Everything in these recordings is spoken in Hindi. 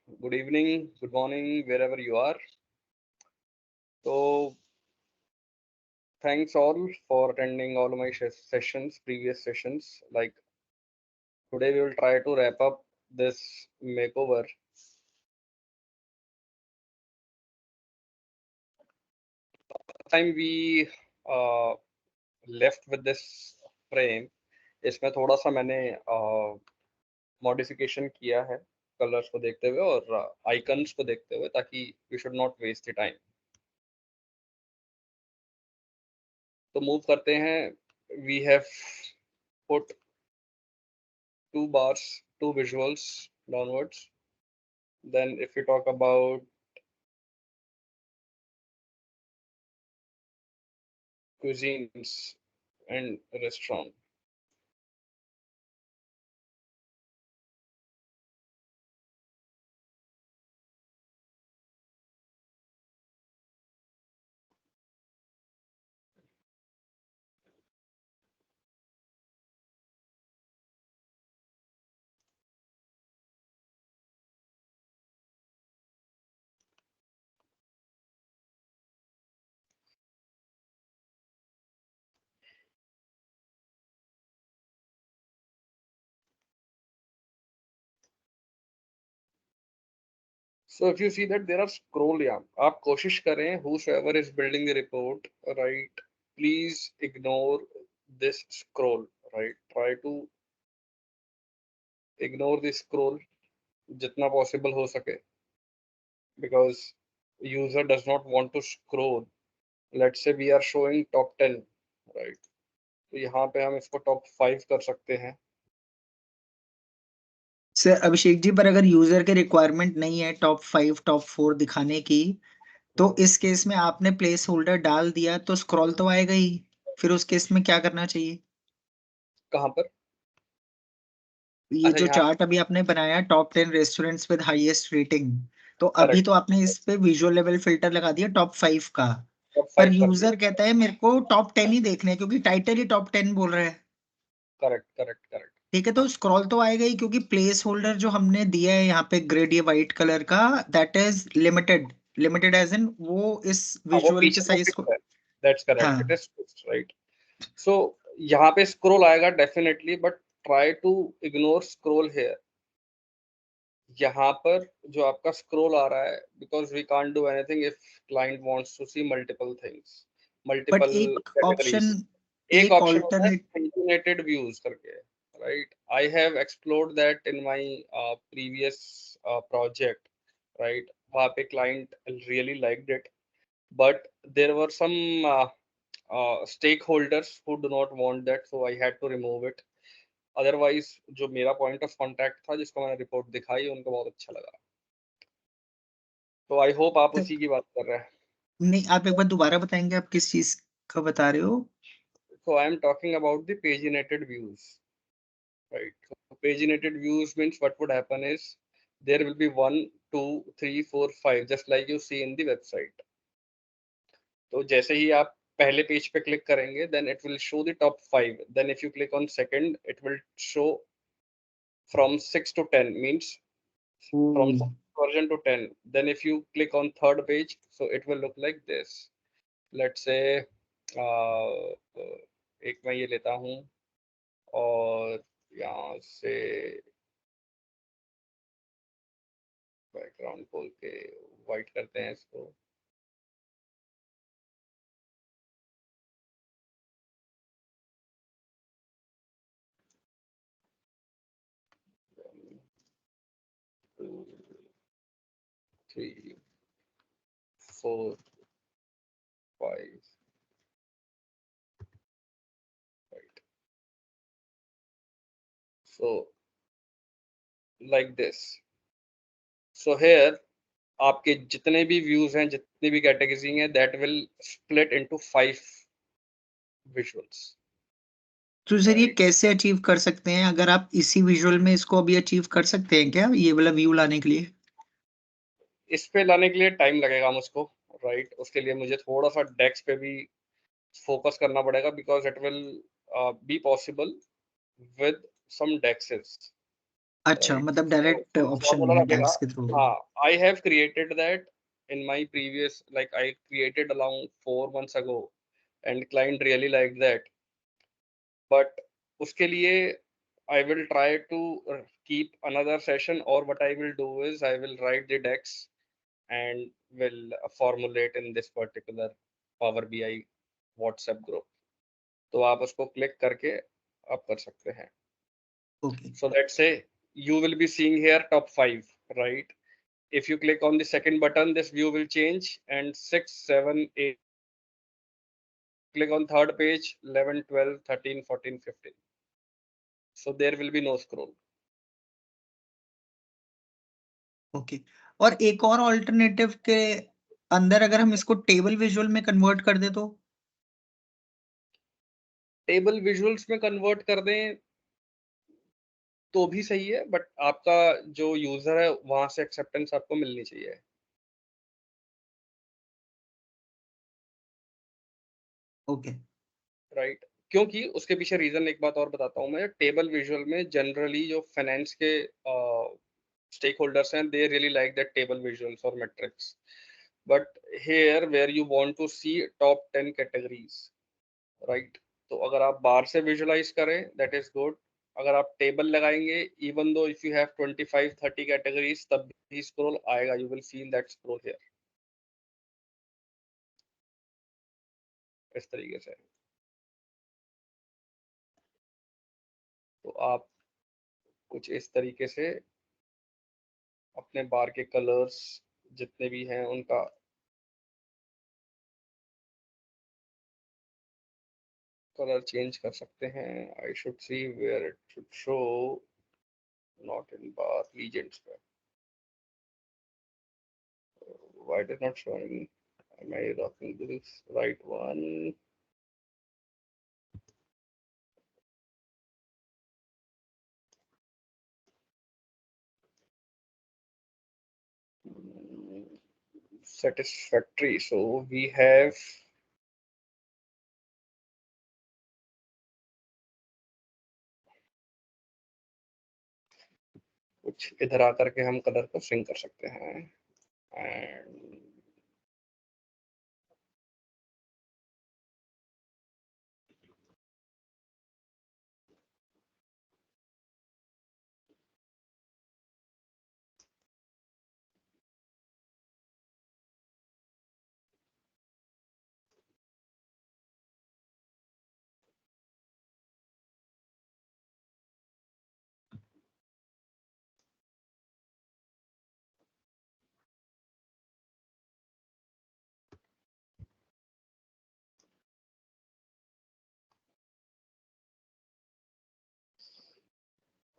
good evening, good morning, wherever you are. So, thanks all for attending all my sessions, previous sessions. Like today, we will try to wrap up this makeover. Time we uh, left with this frame, इसमें थोड़ा सा मैंने मॉडिफिकेशन किया है कलर्स को देखते हुए और आइकन्स को देखते हुए ताकि we should not waste the time. तो मूव करते हैं. We have put two bars, two visuals downwards. Then if we talk about cuisines and restaurant, so if you see that there are scroll, yeah, आप कोशिश करें, whosoever is building the report, right, please ignore this scroll, right, try to ignore this scroll जितना possible हो सके, because user does not want to scroll. Let's say we are showing top 10, right, तो यहाँ पे हम इसको top 5 कर सकते हैं. सर अभिषेक जी, पर अगर यूजर के रिक्वायरमेंट नहीं है टॉप 5 टॉप 4 दिखाने की, तो इस केस में आपने प्लेस होल्डर डाल दिया तो स्क्रॉल तो आएगा ही. फिर उस केस में क्या करना चाहिए? कहाँ पर? ये अच्छा, जो यहाँ चार्ट अभी आपने बनाया top 10 restaurants with highest rating, तो अभी करेक्ट. तो आपने इस पे विजुअल लेवल फिल्टर लगा दिया टॉप 5 का. टॉप पर 5 कर दिया. यूजर कहता है मेरे को टॉप 10 ही देखने हैं क्योंकि टाइटल ही टॉप 10 बोल रहा है. Correct, correct, correct. ठीक है, तो स्क्रॉल तो आएगा ही क्योंकि प्लेस होल्डर जो हमने दिया है यहाँ पे ग्रेड ये व्हाइट कलर का, that is limited. Limited as in वो इस हाँ, वो विजुअल के पीछे को साइज फिक्स को. है. दैट्स करेक्ट, इट हाँ. Is fixed, right. सो यहाँ पे स्क्रॉल आएगा definitely, but try to ignore scroll here. यहाँ पर जो आपका स्क्रॉल आ रहा है, because we can't do anything if client wants to see multiple things, but multiple एक कैटेगरीज. ऑप्शन, एक एक ऑप्शन होता है ऑल्टरनेट. पेजिनेटेड व्यूज करके, right. I have explored that in my previous project, right. वहाँ पे client really liked it, but there were some stakeholders who do not want that, so I had to remove it. Otherwise, जो मेरा point of contact था जिसको मैंने रिपोर्ट दिखाई, उनको बहुत अच्छा लगा. तो आई होप आप उसी की बात कर रहे हैं. नहीं, आप एक बार दोबारा बताएंगे आप किस चीज का बता रहे हो? So I am talking about the paginated views, right? So paginated views means what would happen is there will be 1, 2, 3, 4, 5, just like you see in the website. तो जैसे ही आप पहले पेज पे क्लिक करेंगे, then it will show the top 5. Then if you click on second, it will show from 6 to 10, means from O. version to 10. Then if you click on third page, so it will look like this. Let's say एक मैं ये लेता हूँ और यहाँ से बैकग्राउंड खोल के वाइट करते हैं इसको. Two, 3, 4, 5, right. So like this. So here आपके जितने भी व्यूज हैं, जितनी भी कैटेगरी हैं, that will split into 5 visuals, तो सर ये राइट. कैसे अचीव कर सकते हैं? अगर आप इसी विजुअल में इसको अभी अचीव कर सकते हैं क्या, ये वाला व्यू लाने के लिए? इस पे लाने के लिए टाइम लगेगा मुझको, राइट. उसके लिए मुझे थोड़ा सा डेक्स पे भी फोकस करना पड़ेगा, because it will be possible with some DAXes. अच्छा, right? मतलब डायरेक्ट ऑप्शन नहीं फॉर्मूला है, लगेगा। टैक्स के थ्रू। हाँ, I have created that in my previous, like I created along 4 months ago, and client really liked that. But उसके लिए I will try to keep another session, or what I will do is I will write the decks and will formulate in this particular Power BI WhatsApp group. तो आप उसको क्लिक करके आप कर सकते हैं. Okay, So let's say you will be seeing here top 5, right? If you click on the second button, this view will change, and 6, 7, 8. Click on third page, 11, 12, 13, 14, 15. So there will be no scroll. Okay. और एक और ऑल्टरनेटिव के अंदर अगर हम इसको टेबल विजुअल में कन्वर्ट कर दे तो? टेबल विजुअल्स में कन्वर्ट कर दें तो भी सही है, बट आपका जो यूजर है वहां से एक्सेप्टेंस आपको मिलनी चाहिए, ओके, राइट? क्योंकि उसके पीछे रीजन एक बात और बताता हूँ मैं. टेबल विजुअल में जनरली जो फाइनेंस के स्टेक होल्डर्स हैं, they really like that table visuals और metrics. But here where you want to see top 10 categories, right? तो अगर आप बार से विजुअलाइज करें, दैट इज गुड. अगर आप टेबल लगाएंगे, even though if you have 25-30 categories, तब भी स्क्रॉल आएगा, you will feel that scroll here, इस तरीके से. तो आप कुछ इस तरीके से अपने बार के कलर्स जितने भी हैं उनका कलर चेंज कर सकते हैं. I should see where it should show, not in bar legends पे. Why it is not showing? Am I rocking this right one? Satisfactory. So we have कुछ इधर आकर के हम कलर को सिंक कर सकते हैं. And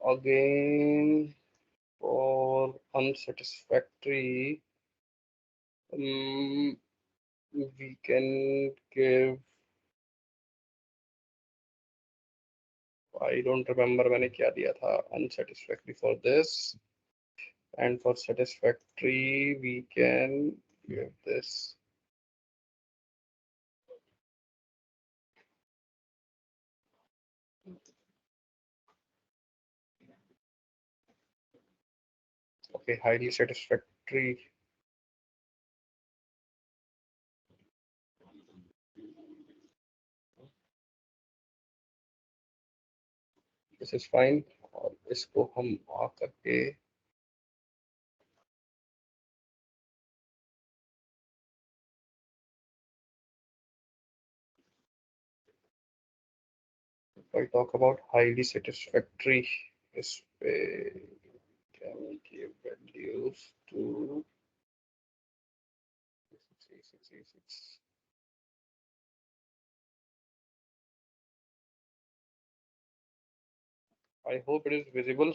again for unsatisfactory, we can give, I don't remember मैंने क्या दिया था unsatisfactory for this, and for satisfactory we can give this. Okay, highly satisfactory. This is fine. और इसको हम आकर के if I talk about highly satisfactory, इस पे can give values to 6. I hope it is visible.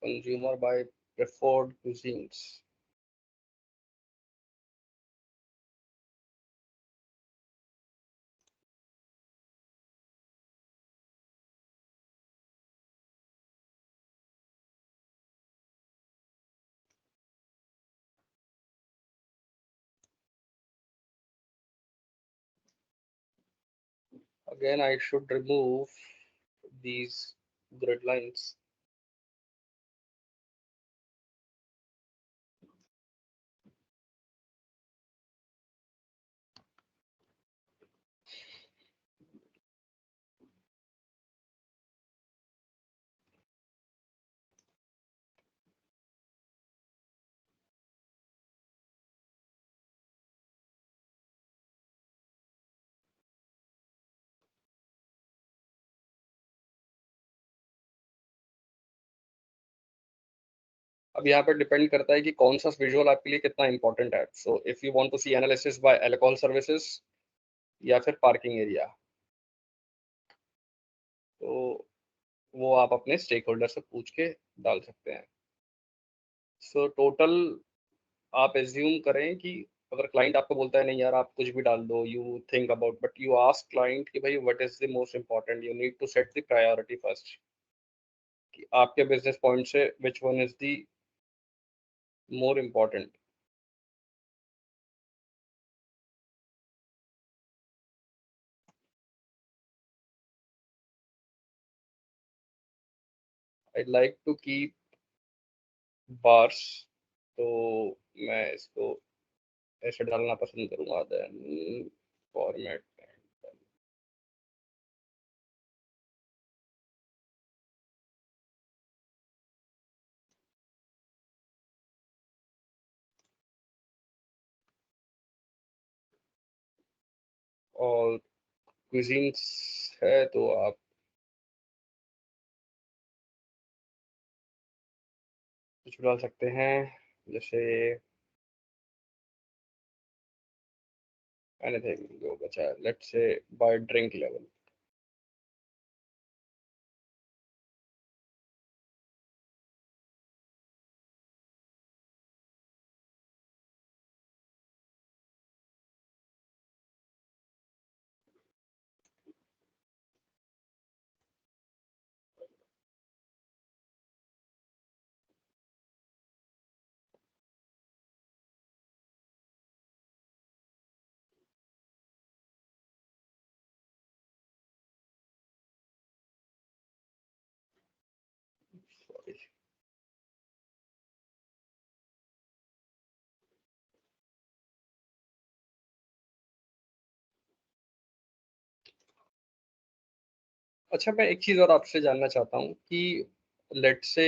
Consumer by preferred cuisines. Again, I should remove these grid lines. अब यहाँ पे डिपेंड करता है कि कौन सा विजुअल आपके लिए कितना इंपॉर्टेंट है. So if you want to see analysis by alcohol services या फिर पार्किंग एरिया, तो वो आप अपने स्टेक होल्डर से पूछ के डाल सकते हैं. सो टोटल आप एज्यूम करें कि अगर क्लाइंट आपको बोलता है नहीं यार आप कुछ भी डाल दो, you think about, but you ask client कि भाई what is the most important, you need to set the priority first, कि आपके बिजनेस पॉइंट से which one is the more important. I like to keep bars, तो मैं इसको ऐसे डालना पसंद करूंगा. देन फॉर्मेट और क्विजीन्स है तो आप कुछ भी डाल सकते हैं, जैसे एनीथिंग जो बचा है, let's say bye drink level. अच्छा, मैं एक चीज और आपसे जानना चाहता हूँ कि लेट्स से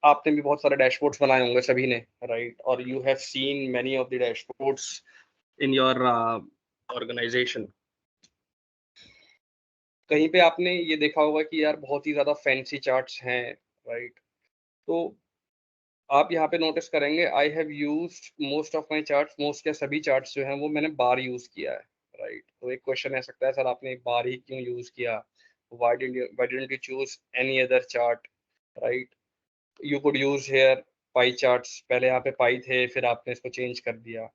आपने भी बहुत सारे डैशबोर्ड्स बनाए होंगे सभी ने, राइट, और you have seen many of the dashboards in your organization. कहीं पे आपने ये देखा होगा कि यार बहुत ही ज्यादा फैंसी चार्ट्स हैं, राइट. तो आप यहाँ पे नोटिस करेंगे I have used most of my charts, most या सभी चार्ट्स जो हैं वो मैंने बार यूज किया है, राइट. तो एक क्वेश्चन आ सकता है सर आपने एक बार ही क्यों यूज किया, why didn't you choose any other chart, right. You could use hair pie charts, पहले यहाँ पे पाई थे फिर आपने इसको चेंज कर दिया.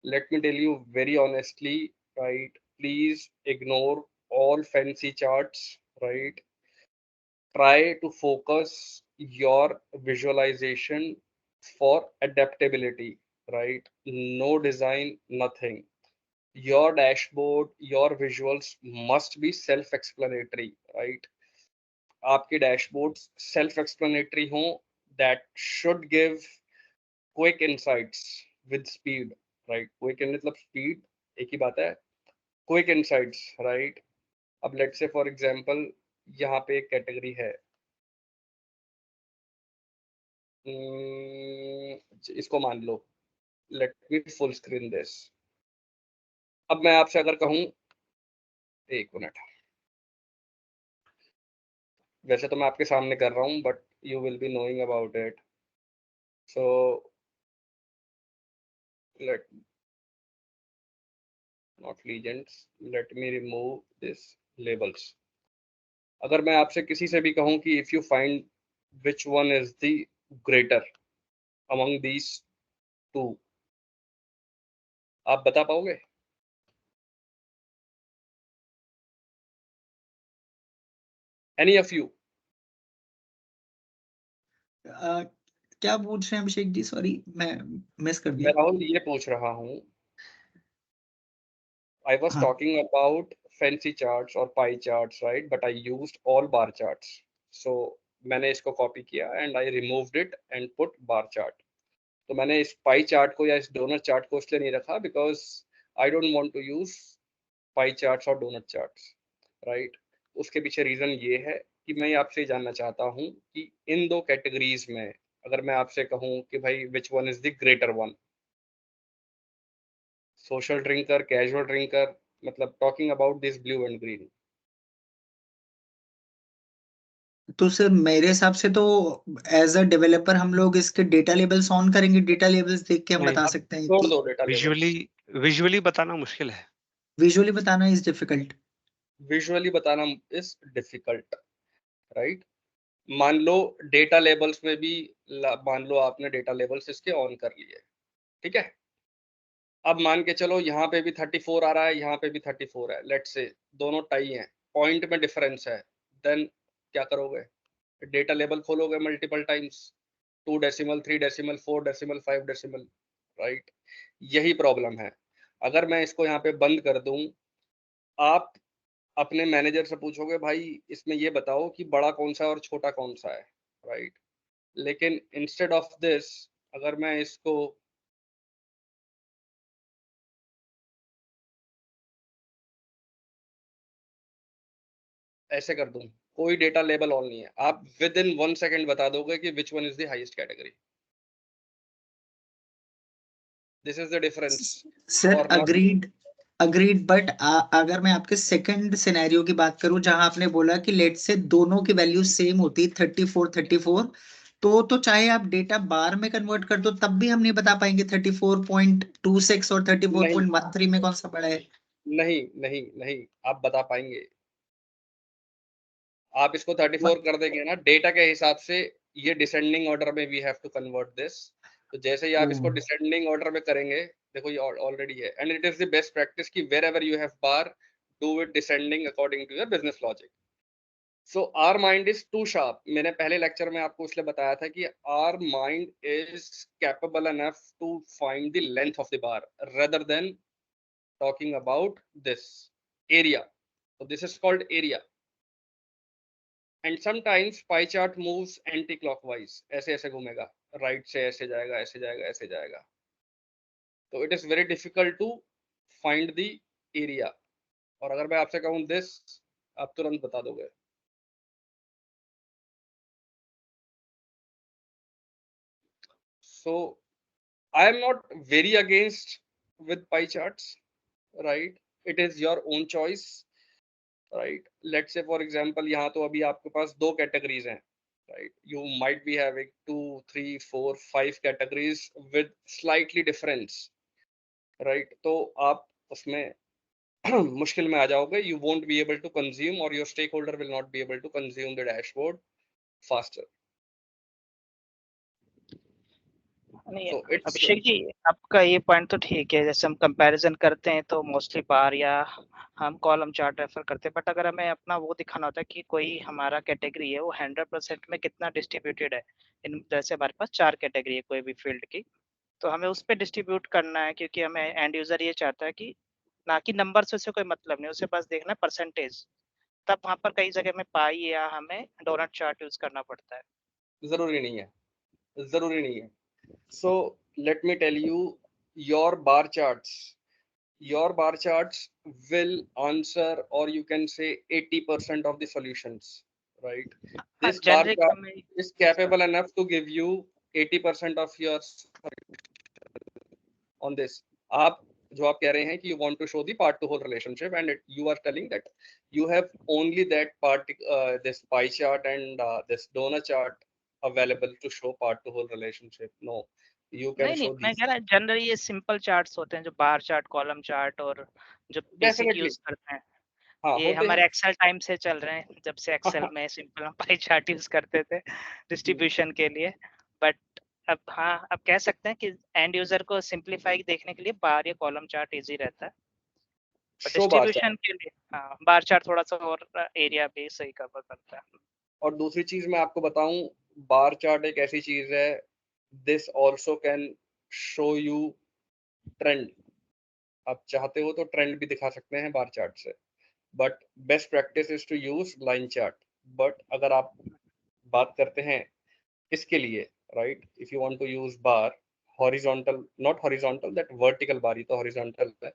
Let me tell you very honestly, right, please ignore all fancy charts, right. Try to focus your visualization for adaptability, right. No design, nothing. Your dashboard, your visuals must be self explanatory, right. आपके dashboards self explanatory हों, that should give quick insights with speed, right. quick मतलब speed एक ही बात है, quick insights, right. अब लेट्स से फॉर एग्जांपल यहाँ पे एक कैटेगरी है, इसको मान लो, let me full screen this. अब मैं आपसे अगर कहूँ, एक मिनट, वैसे तो मैं आपके सामने कर रहा हूँ but you will be knowing about it. So let not legends, let me remove this labels. अगर मैं आपसे किसी से भी कहूँ कि if you find which one is the greater among these two, आप बता पाओगे? Any of you? क्या पूछ रहे हैं अभिषेक जी? सॉरी, मैं मिस कर मैं दिया. राहुल ये पूछ रहा हूँ I was हाँ talking about fancy charts or pie charts, right? But I used all bar charts. So मैंने इसको कॉपी किया and I removed it and put bar chart. तो मैंने इस पाई चार्ट को या इस डोनट चार्ट को इसलिए नहीं रखा because I don't want to use pie charts और डोनट चार्ट्स, राइट? उसके पीछे रीजन ये है कि मैं आपसे ये जानना चाहता हूँ कि इन दो कैटेगरीज में अगर मैं आपसे कहूँ कि भाई which one is the greater one, social drinker, casual drinker, मतलब talking about this blue and green. तो सर मेरे हिसाब से तो एज अ डेवलपर हम लोग इसके डेटा लेबल्स ऑन करेंगे, डेटा लेबल्स देख के हम नहीं, बता आप सकते हैं छोड़ कि दो डेटा विजुअली लेवल्स, विजुअली बताना मुश्किल है। विजुअली बताना इज डिफिकल्ट। विजुअली बताना इज डिफिकल्ट, राइट? मान लो डेटा लेबल्स में भी मान लो आपने डेटा लेबल्स इसके ऑन कर लिए, ठीक है? अब मान के चलो यहाँ पे भी 34 आ रहा है, यहाँ पे भी 34 है, लेट्स से दोनों टाई हैं, पॉइंट में डिफरेंस है, देन क्या करोगे? डेटा लेबल खोलोगे multiple times, 2 decimal, 3 decimal, 4 decimal, 5 decimal, right? यही प्रॉब्लम है। अगर मैं इसको यहाँ पे बंद कर दूं, आप अपने मैनेजर से पूछोगे भाई इसमें ये बताओ कि बड़ा कौन सा है और छोटा कौन सा है, राइट? लेकिन इंस्टेड ऑफ दिस अगर मैं इसको ऐसे कर दूं, कोई डेटा लेबल ऑन नहीं है, आप विद इन 1 सेकंड बता दोगे कि विच one is the highest category. This is the difference sir और नॉट। अग्रीड, अग्रीड, बट अगर मैं आपके सेकंड सिनेरियो की बात करूं जहां आपने बोला कि लेट से दोनों की वैल्यू सेम होती 34 तो चाहे आप डेटा बार में कन्वर्ट कर दो तब भी हम नहीं बता पाएंगे 34.26 और नहीं 34.13 में कौन सा बड़ा है। नहीं नहीं नहीं, आप बता पाएंगे। आप इसको 34 कर देंगे ना डेटा के हिसाब से, ये डिसेंडिंग ऑर्डर में we have to convert this. तो जैसे ही आप इसको डिसेंडिंग ऑर्डर में करेंगे, देखो ये ऑलरेडी है, and it is the best practice कि wherever you have bar, do it descending according to your business logic. So our mind is too sharp. मैंने पहले लेक्चर में आपको इसलिए बताया था कि our mind is capable enough to find the length of the bar rather than talking about this area. So this is called area. And sometimes pie chart moves anti-clockwise, ऐसे ऐसे घूमेगा, राइट से ऐसे जाएगा, ऐसे जाएगा, ऐसे जाएगा, तो it is very difficult to find the area. और अगर मैं आपसे कहूँ दिस, आप तुरंत बता दोगे। So I am not very against with pie charts, right? It is your own choice, right? Let's say for example यहाँ तो अभी आपके पास दो कैटेगरीज हैं, right? You might be having 2, 3, 4, 5 categories with slightly difference, right? तो आप उसमें मुश्किल में आ जाओगे, you won't be able to consume or your stakeholder will not be able to consume the dashboard faster. नहीं, So it's अभिषेक जी आपका ये पॉइंट तो ठीक है, जैसे हम कंपैरिजन करते हैं तो मोस्टली बार या हम कॉलम चार्ट रेफर करते हैं, बट अगर हमें अपना वो दिखाना होता है कि कोई हमारा कैटेगरी है वो 100% में कितना डिस्ट्रीब्यूटेड है, इन जैसे हमारे पास 4 कैटेगरी है कोई भी फील्ड की, तो हमें उस पर डिस्ट्रीब्यूट करना है, क्योंकि हमें एंड यूजर ये चाहता है कि ना कि नंबर से उसे कोई मतलब नहीं, उसे बस देखना है परसेंटेज, तब वहाँ पर कई जगह में पाई या हमें डोनट चार्ट यूज करना पड़ता है। जरूरी नहीं है, जरूरी नहीं है। So let me tell you, your bar charts will answer, or you can say 80% of the solutions, right? हाँ, This bar जेनरिक chart हमें is capable enough to give you 80% of your on this. आप जो आप कह रहे हैं कि you want to show the part to whole relationship and you are telling that you have only that part, this pie chart and this donut chart available to show part to whole relationship. No, you can नहीं show मैं these. कह रहा जनरली ये सिंपल चार्ट्स होते हैं, जो बार चार्ट, कॉलम चार्ट और जो बेसिक Definitely, यूज करते हैं, हाँ ये होते हैं। हमारे एक्सेल टाइम से चल रहे हैं, जब से एक्सेल में सिंपल हम पाई चार्ट यूज करते थे डिस्ट्रीब्यूशन के लिए, बट अब हाँ अब कह सकते हैं कि एंड यूजर को सिंपलीफाई देखने के लिए बार या कॉलम चार्ट इजी रहता है, but show bar chart. Distribution के लिए हाँ बार चार्ट थोड़ा सा और एरिया भी सही कवर करता है। और दूसरी चीज मैं आपको बताऊं, बार चार्ट एक ऐसी चीज है, this also can show you trend, आप चाहते हो तो ट्रेंड भी दिखा सकते हैं बार चार्ट से, but best practice is to use line chart. But अगर आप बात करते हैं इसके लिए, right, if you want to use bar horizontal, not horizontal, that vertical bar ही तो हॉरिजॉन्टल है,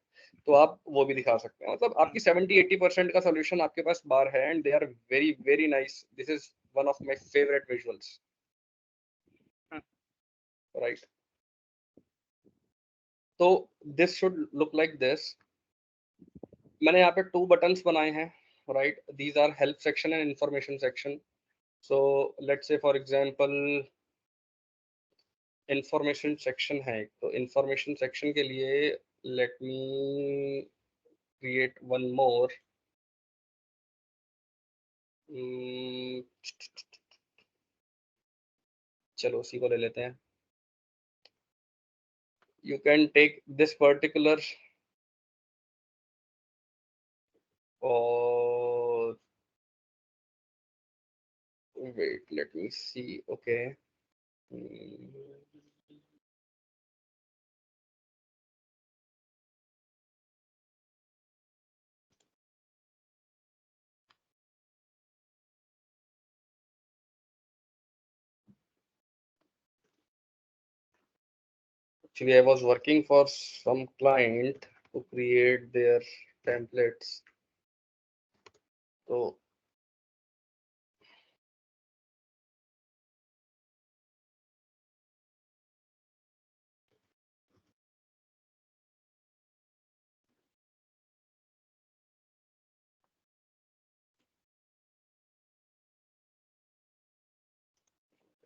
तो आप वो भी दिखा सकते हैं। मतलब आपकी 70-80% का सॉल्यूशन आपके पास बार है, and they are very very nice. This is one of my favourite visuals, right. तो this should look like this. मैंने यहाँ पे 2 बटन्स बनाए हैं, right. These are help section and information section. So let's say for example information section है, तो इंफॉर्मेशन सेक्शन के लिए let me create one more. चलो उसी को ले लेते हैं। You can take this particular और wait, let me see. Okay. Actually, I was working for some client to create their templates. So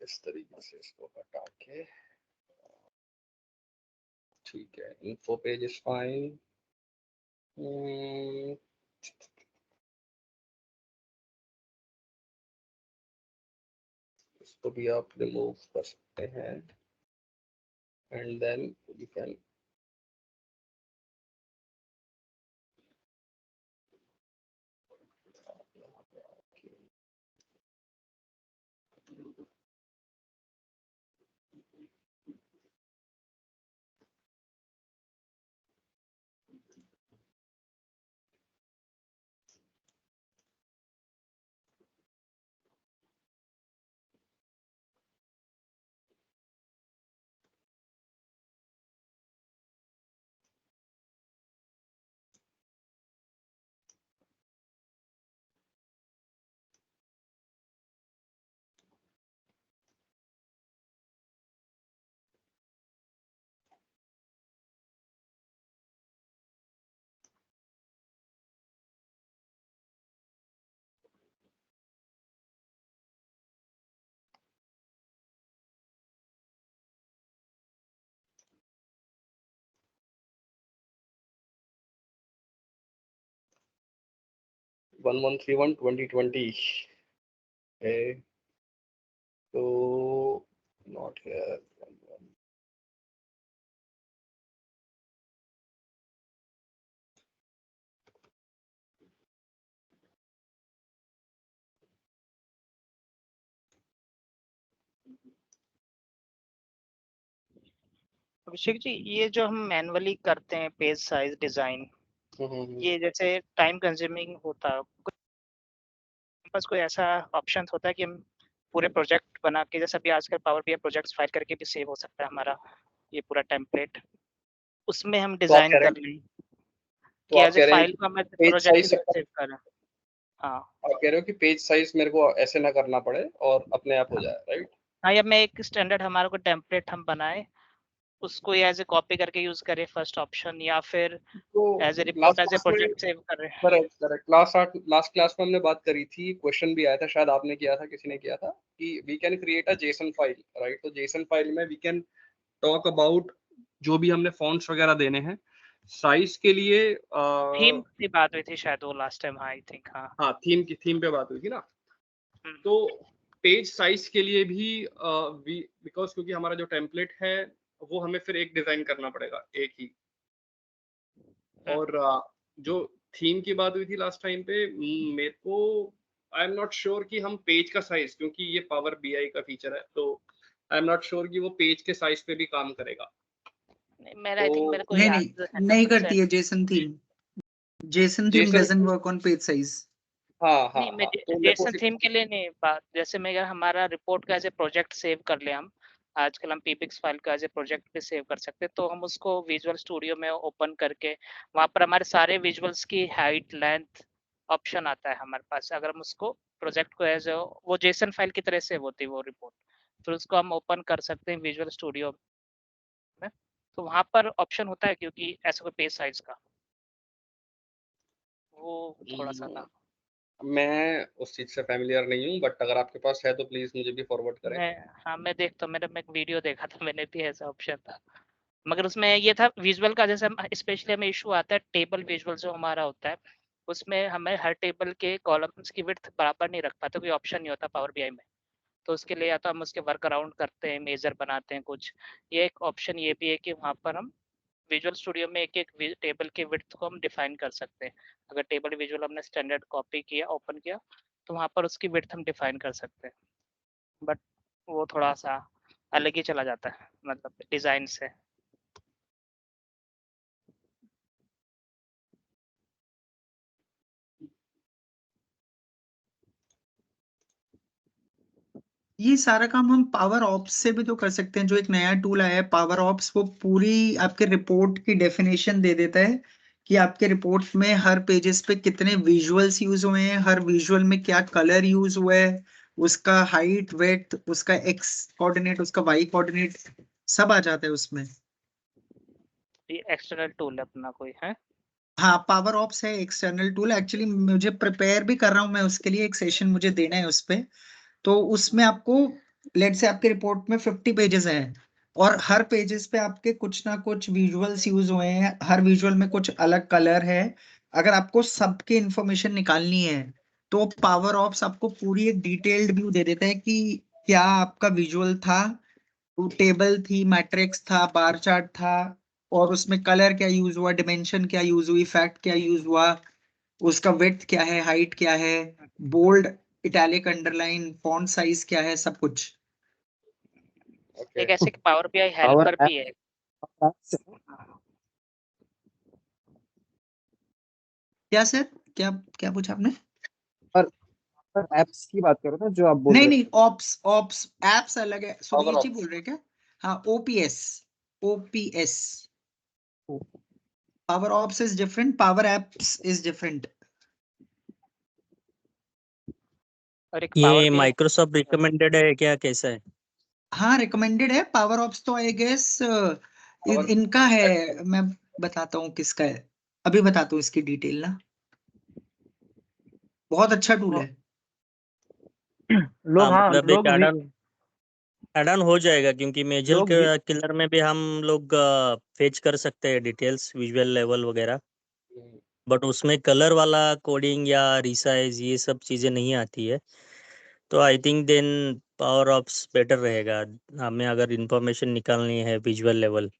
इस तरीके से इसको हटा के, ठीक है, info page is fine. इसको भी आप रिमूव कर सकते हैं, and then you can one 2020. Okay, so not here. Abhishek ji, ये जो हम मैनुअली करते हैं पेज साइज डिजाइन, ये जैसे टाइम कंज्यूमिंग होता है, पास कोई ऐसा ऑप्शन होता है कि हम पूरे प्रोजेक्ट बना के, जैसे अभी आजकल पावर बीआई प्रोजेक्ट्स फाइल करके भी सेव हो सकता है हमारा ये पूरा टेम्पलेट, उसमें हम डिजाइन कर लें तो कि आप एज ए कह रहे हैं फाइल को हम पेज प्रोजेक्ट साइज, सेव करें? हाँ, आप कह रहे हो कि पेज साइज मेरे को ऐसे ना करना पड़े और अपने आप हो जाए, राइट? हाँ, या मैं एक स्टैंडर्ड हमारा को टेम्पलेट हम बनाए, उसको एज ए कॉपी करके यूज करें फर्स्ट ऑप्शन, या फिर तो as a report as a project save करें? Correct correct. लास्ट क्लास में हमने बात करी थी, क्वेश्चन भी आया था, शायद आपने किया था, किसी ने किया था, कि we can create a JSON file, right? तो जेसन फाइल में वी कैन टॉक अबाउट जो भी हमने फॉन्ट्स वगैरह देने हैं, साइज के लिए थीम की बात हुई थी शायद वो लास्ट टाइम, आई थिंक। हाँ, थीम पे बात हुई थी ना। तो पेज साइज के लिए भी बिकॉज क्योंकि हमारा जो टेम्पलेट है वो हमें फिर एक डिजाइन करना पड़ेगा, एक ही। और जो थीम की बात हुई थी लास्ट टाइम पे, मेरे को आई एम नॉट श्योर कि हम पेज का साइज, क्योंकि ये पावर बीआई का फीचर है, तो आई एम नॉट श्योर कि वो पेज के साइज पे भी काम करेगा। मेरा आई थिंक मेरे को नहीं याद नहीं नहीं करती है Jason theme JSON doesn't work on page size. हाँ हाँ नहीं मैं हाँ, तो मेरे को जेसन थीम के लिए नहीं बात, जैसे मैं अगर हमारा रिपोर्ट का एज ए प्रोजेक्ट सेव कर ले, हम आजकल हम पीपिक्स फाइल का एज ए प्रोजेक्ट पे सेव कर सकते हैं, तो हम उसको विजुअल स्टूडियो में ओपन करके वहाँ पर हमारे सारे विजुअल्स की हाइट लेंथ ऑप्शन आता है हमारे पास। अगर हम उसको प्रोजेक्ट को एज वो जेसन फाइल की तरह सेव होती है वो रिपोर्ट, फिर उसको हम ओपन कर सकते हैं विजुअल स्टूडियो में, तो वहाँ पर ऑप्शन होता है क्योंकि ऐसा कोई पेज साइज का, वो थोड़ा सा था। मैं उस चीज से फैमिलियर नहीं हूँ, बट अगर आपके पास है तो प्लीज मुझे भी फॉरवर्ड करें। हाँ मैं देखता हूँ, मैं एक वीडियो देखा था मैंने भी, ऐसा ऑप्शन था, मगर उसमें ये था विजुअल का, जैसे हम स्पेशली हमें इशू आता है टेबल विजुअल जो हमारा होता है, उसमें हमें हर टेबल के कॉलम्स की विड्थ बराबर नहीं रख पाते, कोई ऑप्शन नहीं होता पावर बीआई में, तो उसके लिए या तो हम उसके वर्क अराउंड करते हैं, मेजर बनाते हैं कुछ, ये एक ऑप्शन ये भी है कि वहाँ पर हम विजुअल स्टूडियो में एक एक टेबल के विड्थ को हम डिफाइन कर सकते हैं। अगर टेबल विजुअल हमने स्टैंडर्ड कॉपी किया, ओपन किया, तो वहाँ पर उसकी विड्थ हम डिफाइन कर सकते हैं, बट वो थोड़ा सा अलग ही चला जाता है मतलब डिजाइन से। ये सारा काम हम पावर ऑप्स से भी तो कर सकते हैं। जो एक नया टूल आया है पावर ऑप्स, वो पूरी आपके रिपोर्ट की डेफिनेशन दे देता है कि आपके रिपोर्ट में हर पेजेस पे कितने विजुअल्स यूज हुए हैं, हर विजुअल में क्या कलर यूज हुआ है, उसका हाइट वेट, उसका एक्स कोऑर्डिनेट, उसका वाई कोऑर्डिनेट, सब आ जाता है उसमें। ये एक्सटर्नल टूल है अपना कोई है? हाँ पावर ऑप्स है एक्सटर्नल टूल। एक्चुअली मुझे प्रिपेयर भी कर रहा हूँ मैं उसके लिए, एक सेशन मुझे देना है उस पे। तो उसमें आपको लेट से आपके रिपोर्ट में 50 पेजेस हैं और हर पेजेस पे आपके कुछ ना कुछ विजुअल्स यूज हुए हैं, हर विजुअल में कुछ अलग कलर है। अगर आपको सबकी इंफॉर्मेशन निकालनी है तो पावर ऑप्स आपको पूरी एक डिटेल्ड व्यू दे देता है कि क्या आपका विजुअल था, टेबल थी, मैट्रिक्स था, बार चार्ट था, और उसमें कलर क्या यूज हुआ, डिमेंशन क्या यूज हुई, फैक्ट क्या यूज हुआ, उसका विड्थ क्या है, हाइट क्या है, bold italic underline font size क्या है, सब कुछ। ओके। एक ऐसे पावर बीआई पावर हेल्पर भी है। क्या सर, क्या क्या पूछा आपने? एप्स की बात करो ना जो आप बोल नहीं रहे नहीं, ऑप्स ऑप्स एप्स अलग है। Power Sunil ji ops. बोल रहे हैं क्या? हाँ ओपीएस, ओपीएस। हो। Power ops is different, power apps is different. और एक पावर ये बीआई माइक्रोसॉफ्ट रिकमेंडेड है क्या, कैसा है? हाँ रिकमेंडेड है पावर ऑप्स तो, आई गेस इनका है। मैं बताता हूँ किसका है, अभी बताता हूँ इसकी डिटेल ना। बहुत अच्छा टूल है। लोग, हाँ हाँ मतलब एक लोग एड ऑन हो जाएगा, क्योंकि मेजर लोग किलर में भी हम लोग फेच कर सकते हैं डिटेल्स विजुअल लेवल वगैरह, बट उसमें कलर वाला कोडिंग या रिसाइज ये सब चीज़ें नहीं आती है। तो I think then power ops better रहेगा, हमें अगर इंफॉर्मेशन निकालनी है विजुअल लेवल,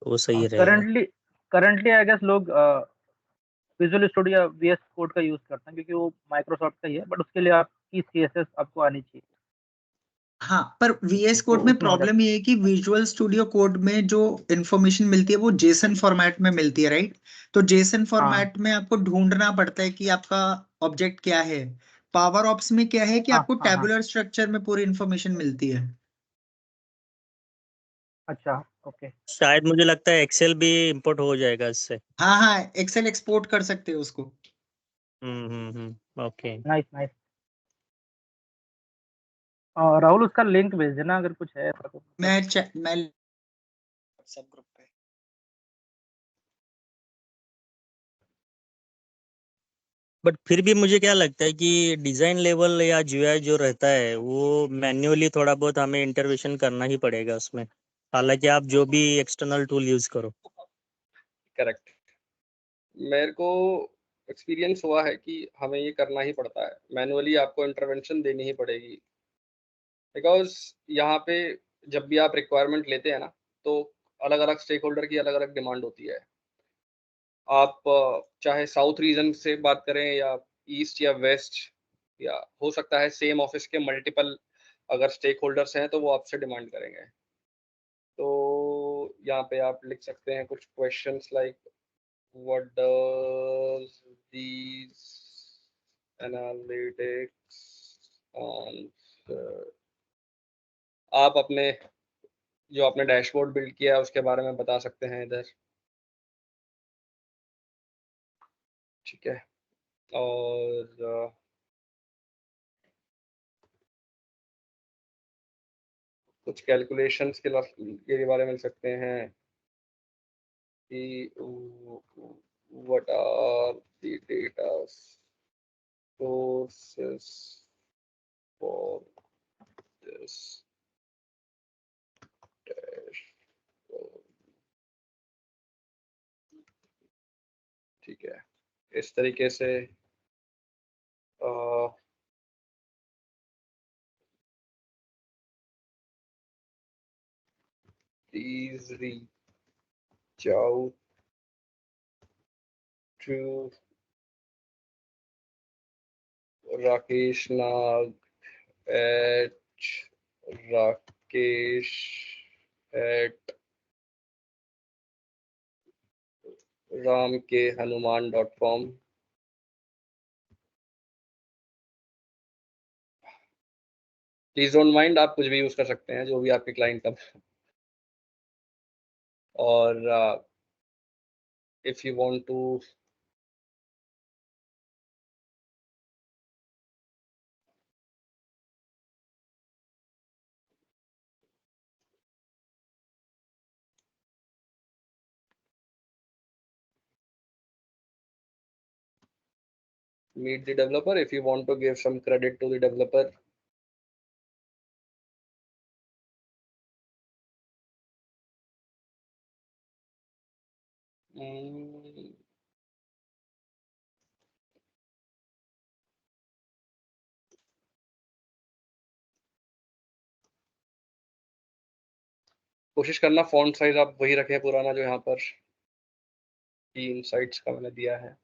वो सही रहेगा। करंटली करंटली आई गेस लोग विजुअल स्टूडियो वीएस कोड का यूज करते हैं क्योंकि वो माइक्रोसॉफ्ट का ही है, बट उसके लिए आपकी सीएसएस आपको आनी चाहिए। हाँ पर VS तो कोड में उसमें हो प्रॉब्लम ये है कि विजुअल स्टूडियो कोड में जो इंफॉर्मेशन मिलती है वो जेसन फॉर्मेट में मिलती है, राइट? तो जेसन हाँ फॉर्मेट में आपको ढूंढना पड़ता है कि आपका ऑब्जेक्ट क्या है। पावर ऑप्स में क्या है कि हाँ आपको हाँ हाँ। टेबुलर स्ट्रक्चर में पूरी इंफॉर्मेशन मिलती है। अच्छा ओके। शायद मुझे लगता है एक्सेल भी इंपोर्ट हो जाएगा इससे। हाँ हाँ, एक्सेल एक्सपोर्ट कर सकते हो उसको। ओके। Nice nice. राहुल उसका लिंक भेज देना अगर कुछ है ऐसा तो। मैं सब ग्रुप पे। बट फिर भी मुझे क्या लगता है कि डिजाइन लेवल या जीयूआई जो रहता है वो मैन्युअली थोड़ा बहुत हमें इंटरवेंशन करना ही पड़ेगा उसमें, हालांकि आप जो भी एक्सटर्नल टूल यूज करो। करेक्ट। मेरे को एक्सपीरियंस हुआ है कि हमें ये करना ही पड़ता है, मैनुअली आपको इंटरवेंशन देनी ही पड़ेगी, बिकॉज यहाँ पे जब भी आप रिक्वायरमेंट लेते हैं ना, तो अलग अलग स्टेक होल्डर की अलग अलग डिमांड होती है। आप चाहे साउथ रीजन से बात करें या ईस्ट या वेस्ट, या हो सकता है सेम ऑफिस के मल्टीपल अगर स्टेक होल्डर्स हैं तो वो आपसे डिमांड करेंगे। तो यहाँ पे आप लिख सकते हैं कुछ questions like what does these analytics आप अपने जो आपने डैशबोर्ड बिल्ड किया है उसके बारे में बता सकते हैं इधर, ठीक है। और कुछ कैलकुलेशंस के बारे में लिख सकते हैं कि what are the data sources for this dashboard, ठीक है। इस तरीके से please reach out to Rakesh Nag at rakesh@ramkehanuman.com। Please don't mind, आप कुछ भी यूज कर सकते हैं जो भी आपके क्लाइंट का। और if you want to meet the developer, if you want to give some credit to the developer, कोशिश करना फॉन्ट साइज आप वही रखें पुराना जो यहाँ पर 3 साइट्स का मैंने दिया है।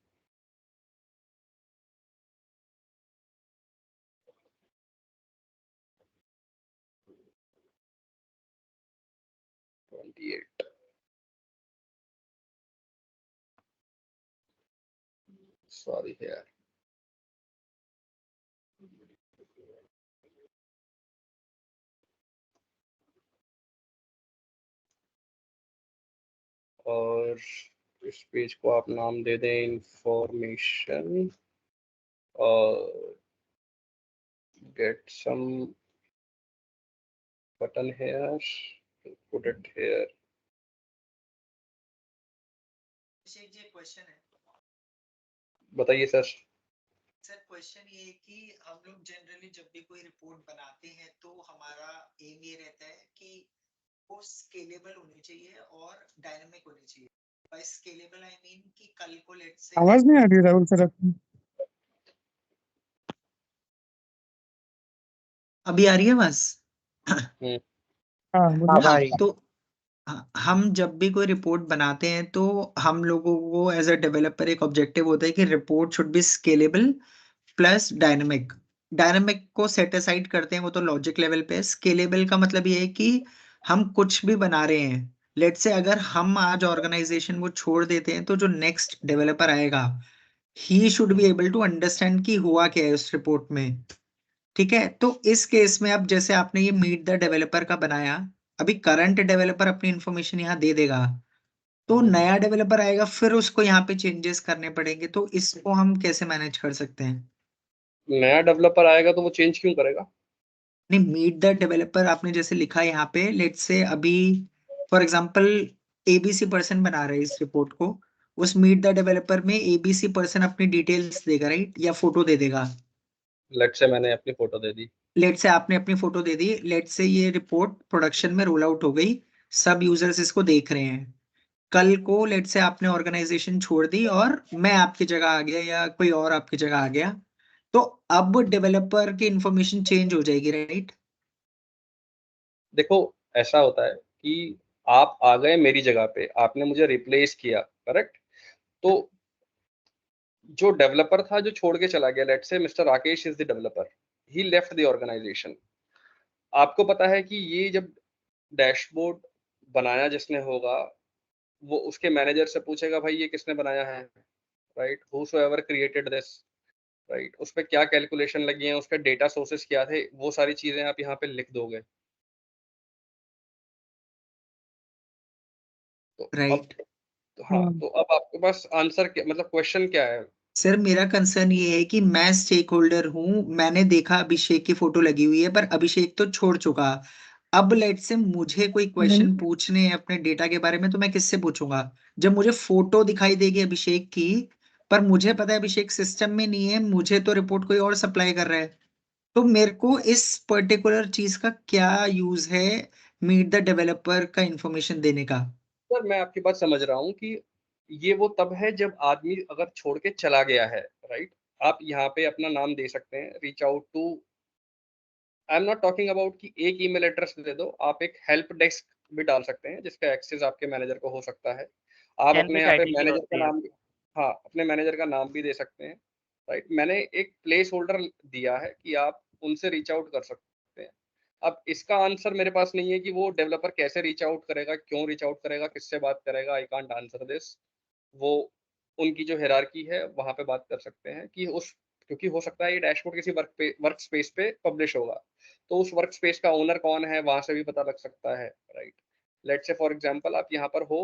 Sorry here. और इस पेज को आप नाम दे दें इंफॉर्मेशन और get some button here, put it here। Question है, बताइए सर। सर क्वेश्चन ये है कि हम लोग जनरली जब भी कोई रिपोर्ट बनाते हैं तो हमारा एम ये रहता है कि वो स्केलेबल होनी चाहिए और डायनामिक होनी चाहिए। बाय स्केलेबल आई मीन कि कल को लेट्स से आवाज नहीं आ रही राहुल सर आपकी? अभी आ रही है बस। हाँ बोलिए। तो हम जब भी कोई रिपोर्ट बनाते हैं तो हम लोगों को एज अ डेवलपर एक ऑब्जेक्टिव होता है कि report should be scalable plus dynamic. Dynamic को सेट असाइड करते हैं, वो तो लॉजिक लेवल पे। स्केलेबल का मतलब ये है कि हम कुछ भी बना रहे हैं, लेट्स से अगर हम आज ऑर्गेनाइजेशन वो छोड़ देते हैं तो जो नेक्स्ट डेवलपर आएगा he should be able to understand कि हुआ क्या है उस रिपोर्ट में। ठीक है, तो इस केस में अब जैसे आपने ये मीट द डेवलपर का बनाया, अभी करंट डेवलपर अपनी इंफॉर्मेशन यहाँ दे देगा तो नया डेवलपर आएगा, फिर उसको यहाँ पे चेंजेस करने पड़ेंगे। तो इसको हम कैसे मैनेज कर सकते हैं? नया डेवलपर आएगा तो वो चेंज क्यों करेगा? नहीं, मीट द डेवलपर आपने जैसे लिखा है यहाँ पे, लेट्स से अभी फॉर एग्जांपल एबीसी पर्सन बना रहे हैं इस रिपोर्ट को, उस मीट द डेवलपर में एबीसी पर्सन अपनी डिटेल्स देगा, राइट, या फोटो दे देगा। लेट्स से मैंने अपनी फोटो दे दी, लेट से आपने अपनी फोटो दे दी, लेट से ये रिपोर्ट प्रोडक्शन में रोल आउट हो गई, सब यूजर्स इसको देख रहे हैं। कल को लेट से आपने ऑर्गेनाइजेशन छोड़ दी और मैं आपकी जगह आ गया या कोई और आपकी जगह आ गया, तो अब डेवलपर की इंफॉर्मेशन चेंज हो जाएगी, राइट? देखो ऐसा होता है कि आप आ गए मेरी जगह पे, आपने मुझे रिप्लेस किया, करेक्ट। तो जो डेवलपर था जो छोड़ के चला गया, let's say mister Rakesh is the developer, he left the organisation. आपको पता है कि ये जब डैशबोर्ड बनाया जिसने होगा वो उसके मैनेजर से पूछेगा भाई ये किसने बनाया है, right, whosoever created this, right, उस पे क्या कैलकुलेशन लगी है, उसके डेटा सोर्सेस क्या थे, वो सारी चीजें आप यहाँ पे लिख दोगे। तो अब राइट। हाँ, तो अब आपके पास आंसर क्या, मतलब क्वेश्चन क्या है? सर मेरा कंसर्न ये है कि मैं स्टेक होल्डर हूँ, मैंने देखा अभिषेक की फोटो लगी हुई है पर अभिषेक तो छोड़ चुका। अब लेट से मुझे कोई क्वेश्चन पूछने हैं अपने डेटा के बारे में तो मैं किससे पूछूंगा? जब मुझे फोटो दिखाई देगी अभिषेक की, पर मुझे पता है अभिषेक सिस्टम में नहीं है, मुझे तो रिपोर्ट कोई और सप्लाई कर रहा है, तो मेरे को इस पर्टिकुलर चीज का क्या यूज है मीट द डेवलपर का इंफॉर्मेशन देने का? सर मैं आपकी बात समझ रहा हूँ कि ये वो तब है जब आदमी अगर छोड़ के चला गया है, राइट। आप यहाँ पे अपना नाम दे सकते हैं, reach out to, I am not talking about कि एक ईमेल एड्रेस दे दो, आप एक हेल्प डेस्क भी डाल सकते हैं जिसका एक्सेस आपके मैनेजर को हो सकता है। आप अपने जेनरिक यहाँ पे आईडी जो मैनेजर का होती है। नाम भी, हाँ, अपने मैनेजर का नाम भी दे सकते हैं, राइट। मैंने एक प्लेस होल्डर दिया है कि आप उनसे रीच आउट कर सकते हैं। अब इसका आंसर मेरे पास नहीं है कि वो डेवलपर कैसे रीच आउट करेगा, क्यों रीच आउट करेगा, किससे बात करेगा, आई कांट आंसर दिस। वो उनकी जो हायरार्की है वहां पे बात कर सकते हैं कि उस, क्योंकि हो सकता है ये डैशबोर्ड किसी वर्क स्पेस पे पब्लिश होगा, तो उस वर्क स्पेस का ओनर कौन है वहां से भी पता लग सकता है, right. Let's say for example आप यहाँ पर हो,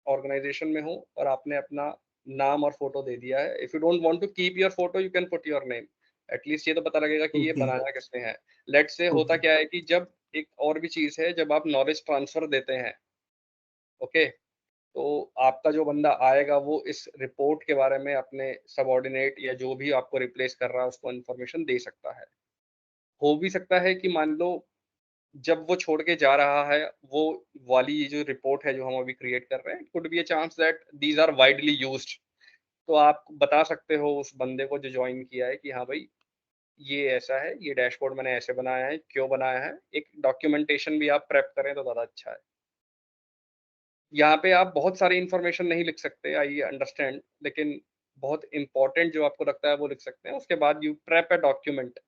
ऑर्गेनाइजेशन में हो और आपने अपना नाम और फोटो दे दिया है। If you don't want to keep your photo you can put your name, at least ये तो पता लगेगा कि ये ओके। बनाया किसने है। लेट्स से होता ओके। क्या है कि जब एक और भी चीज है, जब आप नॉलेज ट्रांसफर देते हैं, ओके, तो आपका जो बंदा आएगा वो इस रिपोर्ट के बारे में अपने सबऑर्डिनेट या जो भी आपको रिप्लेस कर रहा है उसको इन्फॉर्मेशन दे सकता है। हो भी सकता है कि मान लो जब वो छोड़ के जा रहा है, वो वाली ये जो रिपोर्ट है जो हम अभी क्रिएट कर रहे हैं, could be a chance that these are widely used. तो आप बता सकते हो उस बंदे को जो ज्वाइन किया है कि हाँ भाई ये ऐसा है, ये डैशबोर्ड मैंने ऐसे बनाया है, क्यों बनाया है, एक डॉक्यूमेंटेशन भी आप प्रेप करें तो ज़्यादा अच्छा है। यहाँ पे आप बहुत सारी इन्फॉर्मेशन नहीं लिख सकते, आई अंडरस्टैंड, लेकिन बहुत इंपॉर्टेंट जो आपको लगता है वो लिख सकते हैं। उसके बाद यू प्रेप अ डॉक्यूमेंट।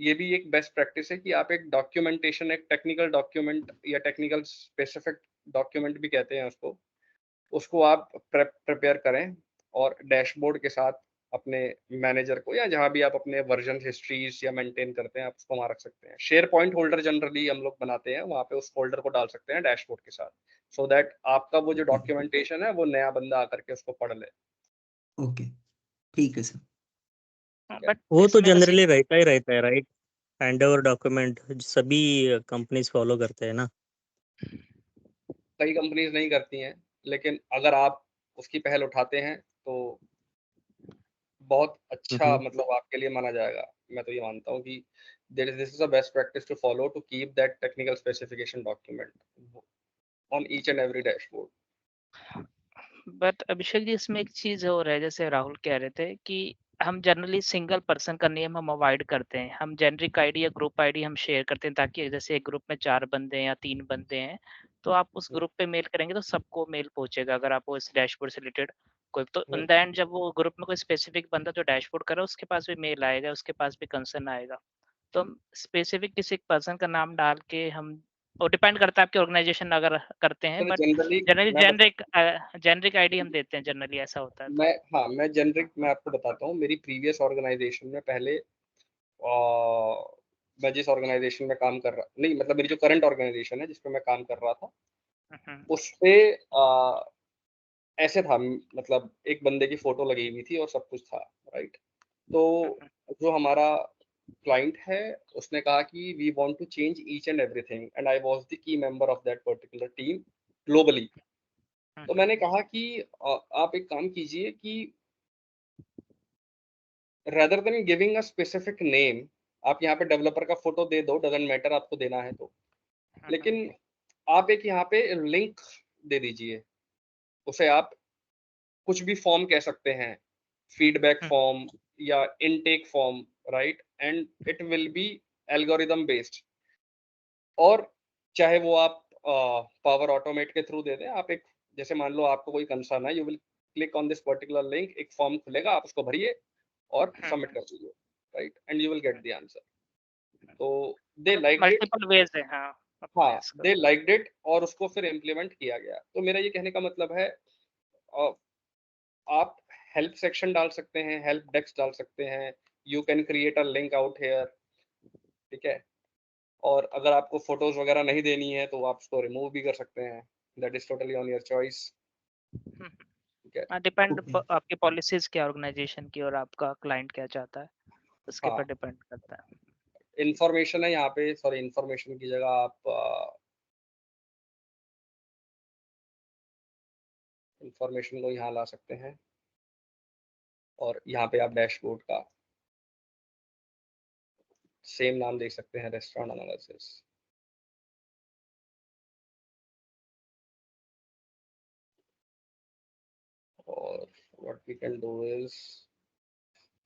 ये भी एक बेस्ट प्रैक्टिस है कि आप एक डॉक्यूमेंटेशन, एक टेक्निकल डॉक्यूमेंट या टेक्निकल स्पेसिफिक डॉक्यूमेंट भी कहते हैं उसको, उसको आप प्रिपेयर करें और डैशबोर्ड के साथ अपने मैनेजर को या जहाँ भी आप अपने वर्जन हिस्ट्रीज या मेंटेन करते हैं आप उसको वहाँ रख सकते हैं। शेयर पॉइंट होल्डर जनरली हम लोग बनाते हैं, वहाँ पे उस होल्डर को डाल सकते हैं डैशबोर्ड के साथ, सो दैट आपका वो जो डॉक्यूमेंटेशन है वो नया बंदा आकर के उसको पढ़ ले। ओके, ठीक है सर। बट वो तो इसमें बस जनरली रहता ही रहता है, राइट। हैंडओवर डॉक्यूमेंट सभी कंपनीज फॉलो करते हैं ना। कई कंपनीज नहीं करती हैं, लेकिन अगर आप उसकी पहल उठाते हैं तो बहुत अच्छा, मतलब आपके लिए माना जाएगा। मैं तो ये मानता हूँ कि this is a best practice to follow to keep that technical specification document on each and every dashboard. But Abhishek ji इसमें एक चीज और है, जैसे राहुल कह रहे थे कि हम जनरली सिंगल पर्सन का नेम हम अवॉइड करते हैं, हम जेनरिक आईडी या ग्रुप आईडी हम शेयर करते हैं, ताकि जैसे एक ग्रुप में 4 बंदे हैं या 3 बंदे हैं तो आप उस ग्रुप पे मेल करेंगे तो सबको मेल पहुंचेगा। अगर आपको इस डैशबोर्ड से रिलेटेड कोई, तो इन द एंड जब वो ग्रुप में कोई स्पेसिफिक बंदा जो डैशबोर्ड कर रहा है उसके पास भी मेल आएगा, उसके पास भी कंसर्न आएगा। तो हम स्पेसिफिक किसी पर्सन का नाम डाल के हम, वो डिपेंड करता है आपकी ऑर्गेनाइजेशन अगर करते हैं, बट जनरली जनरली मैं जेनरिक आईडी हम देते हैं, जनरली ऐसा होता है। मैं तो हाँ, मैं जेनरिक, मैं आपको बताता हूँ मेरी प्रीवियस ऑर्गेनाइजेशन में पहले मैं जिस ऑर्गेनाइजेशन में काम कर रहा, नहीं मतलब मेरी जो करंट ऑर्गेनाइजेशन है जिसपे मैं काम कर रहा था, उस पे ऐसे था, मतलब एक बंदे की फोटो लगी हुई थी और सब कुछ था, राइट। तो जो हमारा क्लाइंट है उसने कहा कि we want to change each and everything and I was the key member of that particular team globally. तो मैंने कहा कि आप एक काम कीजिए कि rather than giving a specific name, आप यहाँ पे डेवलपर का फोटो दे दो, डजंट मैटर आपको देना है तो, लेकिन आप एक यहाँ पे लिंक दे दीजिए, उसे आप कुछ भी फॉर्म कह सकते हैं, फीडबैक फॉर्म या intake form, right, and it will B algorithm based. और चाहे वो आप पावर ऑटोमेट के थ्रू दे दें, आप एक, जैसे मान लो आपको कोई कंसर्न है, you will click on this particular link, एक फॉर्म खुलेगा, आप उसको भरिए और सबमिट कर दीजिए, right, and you will get the answer. तो दे लाइक्ड इट। मल्टीपल वेज है। हाँ, हाँ yes, दे लाइक्ड इट और उसको फिर इम्प्लीमेंट किया गया। तो मेरा ये कहने का मतलब है आप हेल्प सेक्शन डाल सकते हैं, हेल्प डेस्क डाल सकते हैं, you can create a link out here, ठीक है। और अगर आपको फोटोज वगैरह नहीं देनी है तो आप उसको रिमूव भी कर सकते हैं, that is totally on your choice, ठीक है। Depend Okay. आपकी पॉलिसीज क्या ऑर्गेनाइजेशन की और आपका क्लाइंट क्या चाहता है उसके हाँ पर डिपेंड करता है। इंफॉर्मेशन है यहाँ पे, सॉरी इंफॉर्मेशन की जगह आप इंफॉर्मेशन को यहाँ ला सकते हैं और यहाँ पे आप डैशबोर्ड का सेम नाम देख सकते हैं, रेस्टोरेंट एनालिसिस। और what we can do is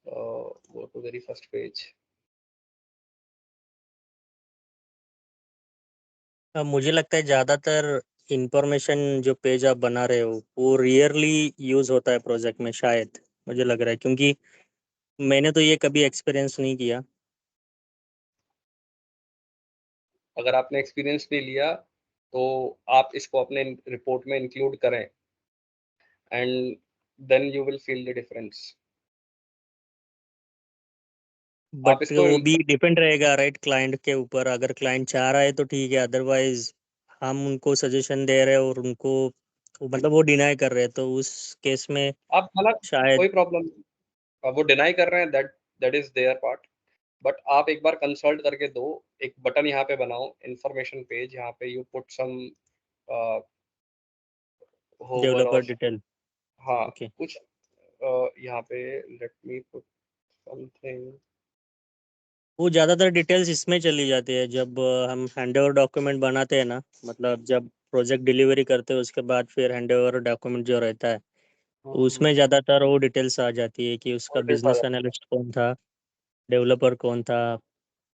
go to very first page. मुझे लगता है ज्यादातर इंफॉर्मेशन जो पेज आप बना रहे हो वो रियरली यूज होता है प्रोजेक्ट में, शायद मुझे लग रहा है, क्योंकि मैंने तो ये कभी एक्सपीरियंस नहीं किया। अगर आपने एक्सपीरियंस नहीं लिया तो आप इसको अपने रिपोर्ट में इंक्लूड करें and then you will feel the difference. आप बट इसको वो भी डिपेंड रहेगा राइट क्लाइंट के ऊपर। अगर क्लाइंट चाह रहा है तो ठीक है, अदरवाइज हम उनको सजेशन दे रहे हैं और उनको मतलब वो डिनाई कर रहे हैं, तो उस केस में आप मतलब शायद कोई प्रॉब्लम नहीं, अब वो डिनाई कर रहे हैं, that is there part, but आप एक बार कंसल्ट करके दो। एक बटन यहाँ पे बनाओ, इंफॉर्मेशन पेज, यहाँ पे you put some hover developer और डिटेल। हाँ ओके, कुछ यहाँ पे लेट मी पुट समथिंग। वो ज़्यादातर डिटेल्स इसमें चली जाती है जब हम हैंडओवर डॉक्यूमेंट बनाते हैं ना, मतलब जब प्रोजेक्ट डिलीवरी करते हैं उसके बाद फिर हैंडओवर डॉक्यूमेंट जो रहता है उसमें ज़्यादातर वो डिटेल्स आ जाती है कि उसका डिटेल्स आ बिजनेस जाती है। एनालिस्ट कौन था, डेवलपर कौन था,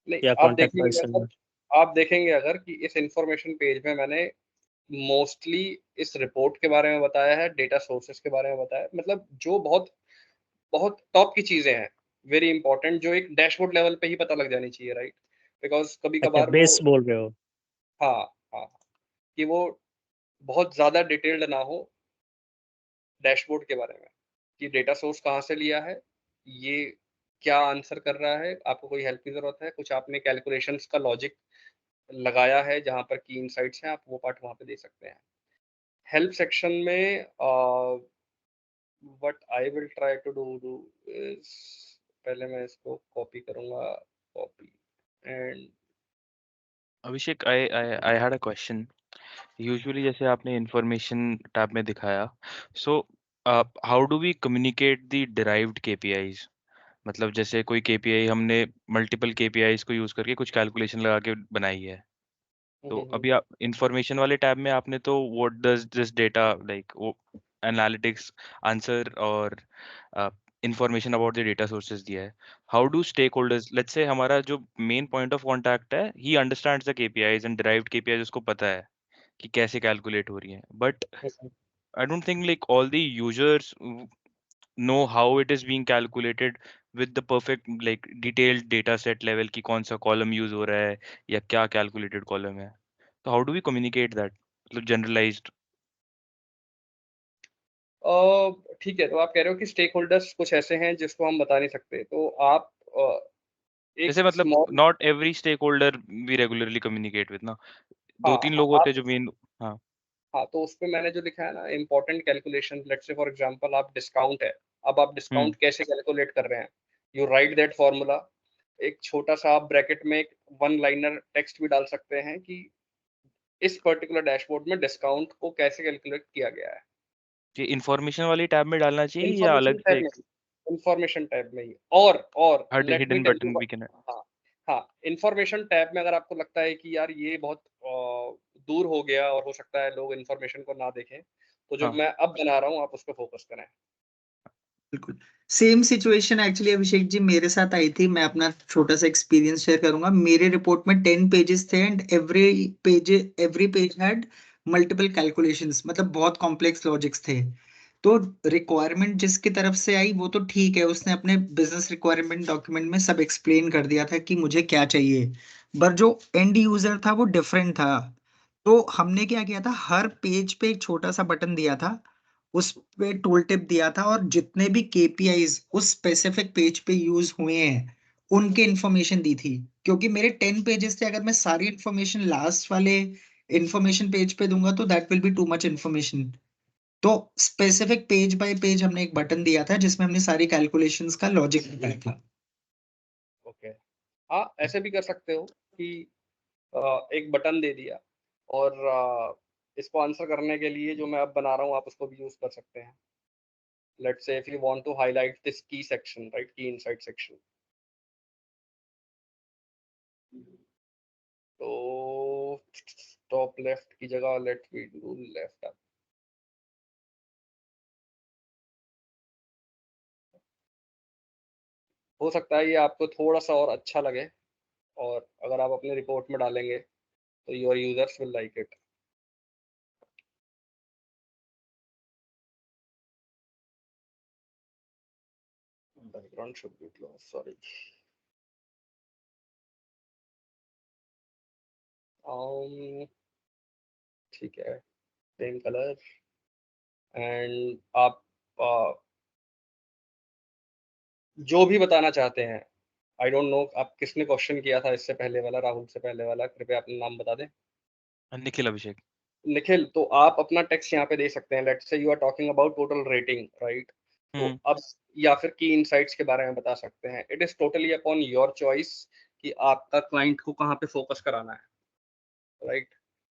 नहीं या आप कॉन्टैक्ट देखेंगे पर्सन। अगर, आप देखेंगे अगर कि इस इंफॉर्मेशन पेज में मैंने मोस्टली इस रिपोर्ट के बारे में बताया है, डेटा सोर्सेस के बारे में बताया है, मतलब जो बहुत बहुत टॉप की चीजें हैं, वेरी इंपॉर्टेंट, जो एक डैशबोर्ड लेवल पे ही पता लग जानी चाहिए, राइट। बिकॉज कभी अच्छा, कभार वो बेस बोल रहे हो। हाँ हाँ कि वो बहुत ज्यादा डिटेल्ड ना हो डैशबोर्ड के बारे में, कि डेटा सोर्स कहाँ से लिया है, ये क्या आंसर कर रहा है, आपको कोई हेल्प की जरूरत है, कुछ आपने कैलकुलेशंस का लॉजिक लगाया है जहाँ पर की इनसाइट्स हैं, आप वो पार्ट वहाँ पे दे सकते हैं। हेल्प सेक्शन में what I will try to do is, पहले मैं इसको कॉपी करूंगा, copy and Abhishek, I had a question. Usually जैसे आपने information टैब में दिखाया, so how do we communicate the derived KPIs? मतलब जैसे कोई KPI हमने multiple KPIs को use करके कुछ calculation लगा के बनाई है, तो अभी आप information वाले टैब में आपने तो what does this data like वो analytics answer और information about the data sources दिया है. How do stakeholders, let's say हमारा जो main point of contact है, he understands the KPIs and derived KPIs, उसको पता है कि कैसे calculate हो रही हैं, but I don't think like all the users know how it is being calculated with the perfect like detailed data set level कि कौन सा column use हो रहा है या क्या calculated column है. So how do we communicate that? मतलब generalized. ठीक है, तो आप कह रहे हो कि स्टेक होल्डर्स कुछ ऐसे हैं जिसको हम बता नहीं सकते, तो आप एक जैसे मतलब small, not every stakeholder we regularly communicate with ना, हाँ दो तीन हाँ लोग होते आप हैं जो मेन. हाँ हाँ तो उसमें मैंने जो लिखा है ना important calculation, let's say for example आप डिस्काउंट है, अब आप डिस्काउंट कैसे कैलकुलेट कर रहे हैं, यू राइट दैट फॉर्मूला। एक छोटा सा आप ब्रैकेट में एक वन लाइनर टेक्स्ट भी डाल सकते हैं कि इस पर्टिकुलर डैशबोर्ड में डिस्काउंट को कैसे कैलकुलेट किया गया है। ये इंफॉर्मेशन वाली टैब में डालना चाहिए या अलग से एक इंफॉर्मेशन टैब में ही, और हट let me hidden tell button you, भी कैन. हाँ हाँ इंफॉर्मेशन टैब में अगर आपको लगता है कि यार ये बहुत दूर हो गया और हो सकता है लोग इंफॉर्मेशन को ना देखें, तो जो हाँ मैं अब बना रहा हूँ आप उस पर फोकस करें। बिल्कुल same situation actually Abhishek ji मेरे साथ आई थी। मैं अपना छोटा सा एक्सपीरियंस शेयर करूंगा। मेरे रिपोर्ट में 10 पेजेस थे and every page had multiple calculations, मतलब बहुत कॉम्प्लेक्स लॉजिक्स थे। तो रिक्वायरमेंट जिसकी तरफ से आई वो तो ठीक है, उसने अपने बिजनेस रिक्वायरमेंट डॉक्यूमेंट में सब एक्सप्लेन कर दिया था कि मुझे क्या चाहिए। पर जो एंड यूजर था वो डिफरेंट था। तो हमने क्या किया था, हर पेज पे एक छोटा सा बटन दिया था, उस पे टूल टिप दिया था, और जितने भी केपीआईज उस स्पेसिफिक पेज पे यूज हुए हैं उनके इंफॉर्मेशन दी थी। क्योंकि मेरे 10 पेजेस थे, अगर मैं सारी इंफॉर्मेशन लास्ट वाले इंफॉर्मेशन पेज पे दूंगा तो that will be too much information. तो स्पेसिफिक पेज बाय पेज हमने एक बटन दिया था जिसमें हमने सारी कैलकुलेशंस का लॉजिक बताया था। ओके, हाँ ऐसे भी कर सकते हो कि एक बटन दे दिया और इसको आंसर करने के लिए जो मैं अब बना रहा हूँ आप उसको भी यूज कर सकते हैं। Let's say if you want to highlight this key section, right, key inside section, तो टॉप लेफ्ट की जगह let me do left up. हो सकता है ये आपको थोड़ा सा और अच्छा लगे, और अगर आप अपने रिपोर्ट में डालेंगे तो your users will like it. Background should be close, sorry. ठीक है, सेम कलर। एंड आप जो भी बताना चाहते हैं, आई डोंट नो आप किसने क्वेश्चन किया था इससे पहले वाला, राहुल से पहले वाला, कृपया अपना नाम बता दें। निखिल अभिषेक। निखिल, तो आप अपना टेक्स्ट यहाँ पे दे सकते हैं। Let's say you are talking about total rating, right? तो अब या फिर की इनसाइट्स के बारे में बता सकते हैं। It is totally upon your choice कि आपका क्लाइंट को कहाँ पे फोकस कराना है, राइट?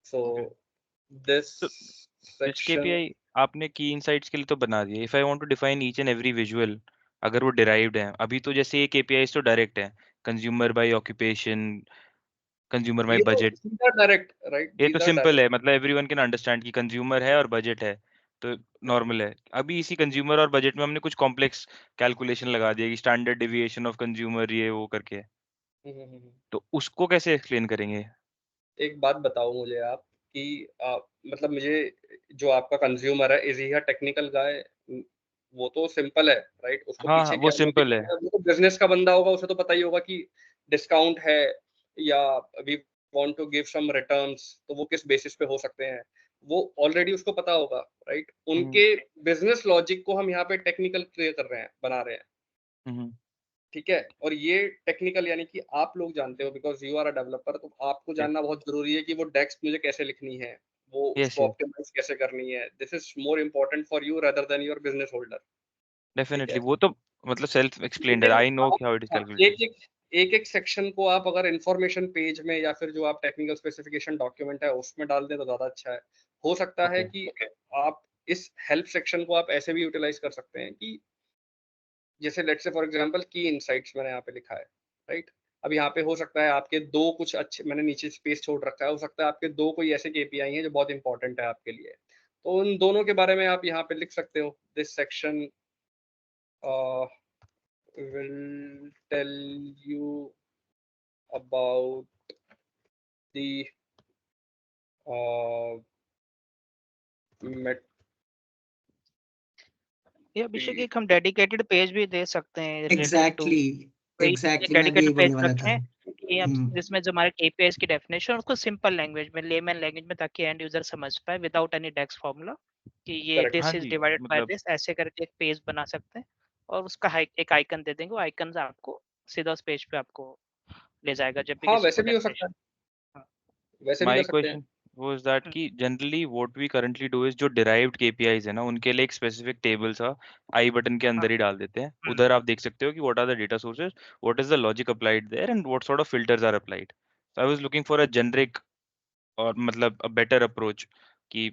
सो दिस तो दिस सेक्शन, केपीआई आपने की इनसाइट्स के लिए तो बना दिया। If I want to define each and every visual, अगर वो डिराइव्ड है, अभी तो जैसे ये केपीआईज तो डायरेक्ट है, consumer by occupation, consumer by ये तो budget. these are direct, right? ये तो These are सिंपल direct. है, मतलब एवरीवन कैन अंडरस्टैंड कि कंज्यूमर है और बजट है, तो नॉर्मल है। अभी इसी कंज्यूमर और बजट में हमने कुछ कॉम्प्लेक्स कैलकुलेशन लगा दिया कि स्टैंडर्ड डेविएशन ऑफ कंज्यूमर ये वो करके, हम्म। तो उसको कैसे एक्सप्लेन करेंगे? एक बात बताओ मुझे आप कि मतलब मुझे जो आपका कंज्यूमर है, इज ही अ टेक्निकल गाय? वो तो सिंपल है, राइट? उसको हाँ हाँ, पीछे वो क्या लॉजिक, सिंपल है। वो तो बिजनेस का बंदा होगा, उसे तो पता ही होगा कि डिस्काउंट है या we want to give some returns, तो वो किस बेसिस पे हो सकते हैं, वो ऑलरेडी उसको पता होगा, राइट? उनके बिजनेस लॉजिक को हम यहाँ पे टेक्निकल क्लियर कर रहे हैं, बना रहे हैं, हम्म, ठीक है? और ये टेक्निकल यानी कि आप लोग जानते हो, because you are a developer, तो आपको जानना बहुत जरूरी है कि वो डेक्स मुझे कैसे लिखनी है, वो यस उसको यस, ऑप्टिमाइज कैसे करनी है। This is more important for you rather than your business holder, ठीक डेफिनेटली है? वो तो मतलब सेल्फ एक्सप्लेन्ड है, लेकिन आई नो आप हाउ इट इज हाँ, कैलकुलेटेड। एक सेक्शन को आप अगर इंफॉर्मेशन पेज में या फिर जो आप टेक्निकल स्पेसिफिकेशन डॉक्यूमेंट है उसमें डाल दें तो ज्यादा अच्छा है। हो सकता है ओके, कि आप इस हेल्प सेक्शन को आप ऐसे भी यूटिलाइज कर सकते हैं कि जैसे लेट्स से फॉर एग्जांपल की इनसाइट्स मैंने यहाँ पे लिखा है, राइट? अब यहाँ पे हो सकता है आपके दो कुछ अच्छे, मैंने नीचे स्पेस छोड़ रखा है, हो सकता है आपके दो कोई ऐसे केपीआई हैं जो बहुत इंपॉर्टेंट है आपके लिए, तो उन दोनों के बारे में आप यहाँ पे लिख सकते हो। This section will tell you about the met ये अभिषेक एक हम डेडिकेटेड पेज भी दे सकते हैं रिलेटेड टू, एग्जैक्टली एक एग्जैक्टली मैं भी यही डेडिकेटेड पेज बोलने वाला था। रखें कि हम जिसमें जो हमारे केपीआईज की डेफिनेशन उसको सिंपल लैंग्वेज में, लेमन लैंग्वेज में, ताकि एंड यूजर समझ पाए विदाउट एनी डेक्स फॉर्मूला कि ये करेक्ट। हाँ दिस इज जी, डिवाइडेड बाय मतलब दिस, ऐसे करके एक पेज बना सकते हैं और उसका एक आइकन दे देंगे। वो आइकन आपको सीधा उस पेज पे आपको ले जाएगा जब भी हाँ किसी को वैसे भी हो सकता डेफिनेशन। है, वैसे भी कर माय सकते हैं। क्वेश्चन वाज दैट कि generally what we currently do is जो डिराइव्ड केपीआईज है ना, उनके लिए एक स्पेसिफिक टेबल सा आई बटन के अंदर ही डाल देते हैं। उधर आप देख सकते हो कि what are the data sources, what is the logic applied there and what sort of filters are applied. So I was looking for a generic और मतलब अ बेटर अप्रोच कि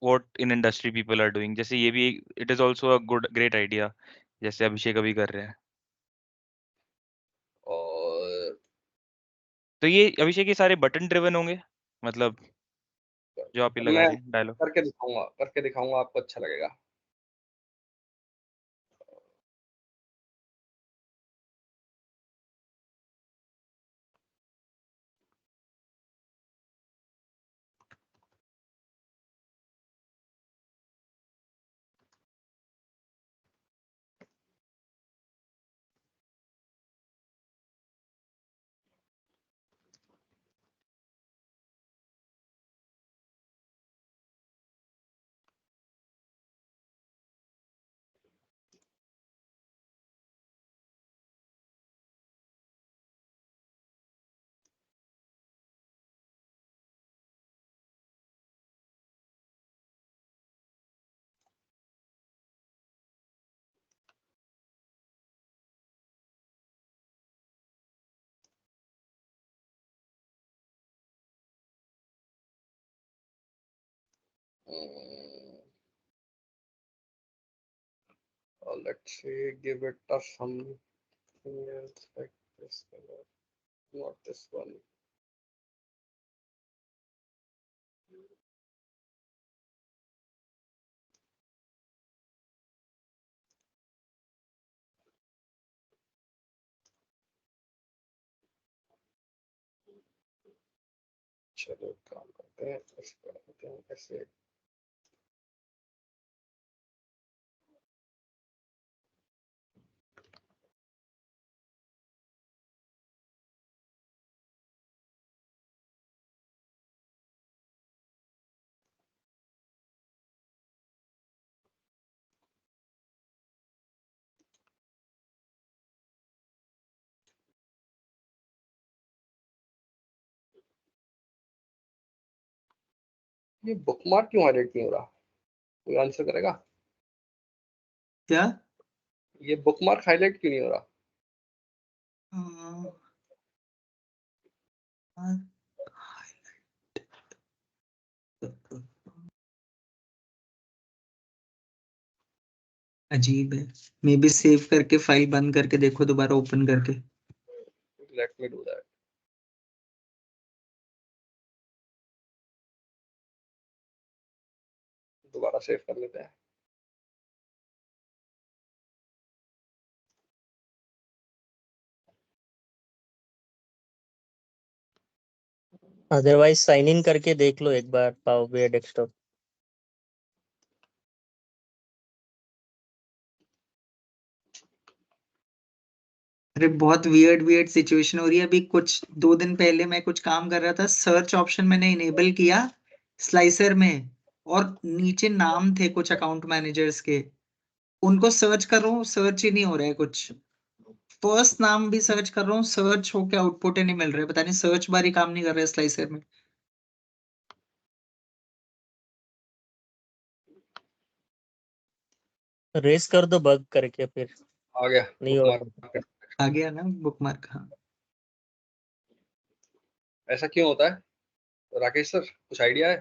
what in industry people are doing, जैसे ये भी it is also a good great idea जैसे अभिषेक अभी कर रहे हैं। और तो ये अभिषेक ये सारे बटन ड्रिवन होंगे, मतलब जो आप ये लगा मैं रहे हैं डायलॉग? करके दिखाऊंगा, आपको अच्छा लगेगा। Let's say give it a something else like this color, not this one. चलो काम करते हैं, इसको करते हैं ऐसे। ये बुकमार्क क्यों हाईलाइट नहीं हो रहा? कोई आंसर करेगा? क्या? ये बुकमार्क हाईलाइट क्यों नहीं हो रहा? अजीब है, मे बी सेव करके फाइल बंद करके देखो, दोबारा ओपन करके। Late me do that. दोबारा सेव कर लेते हैं। अदरवाइज साइन इन करके देख लो एक बार पावर बीआई डेस्कटॉप। अरे बहुत वियर्ड वियर्ड सिचुएशन हो रही है। अभी कुछ 2 दिन पहले मैं कुछ काम कर रहा था, सर्च ऑप्शन मैंने इनेबल किया स्लाइसर में, और नीचे नाम थे कुछ अकाउंट मैनेजर्स के, उनको सर्च कर रहा हूँ, सर्च ही नहीं हो रहा है कुछ। फर्स्ट नाम भी सर्च कर रहा हूँ, सर्च होके आउटपुट ही नहीं मिल रहा है, पता नहीं सर्च बार ही काम नहीं कर रहा है स्लाइसर में। रेस कर दो बग करके, फिर आ गया नहीं हो बुकमार्क। आ गया ना बुकमार्क? हाँ। ऐसा क्यों होता है राकेश सर, कुछ आइडिया है?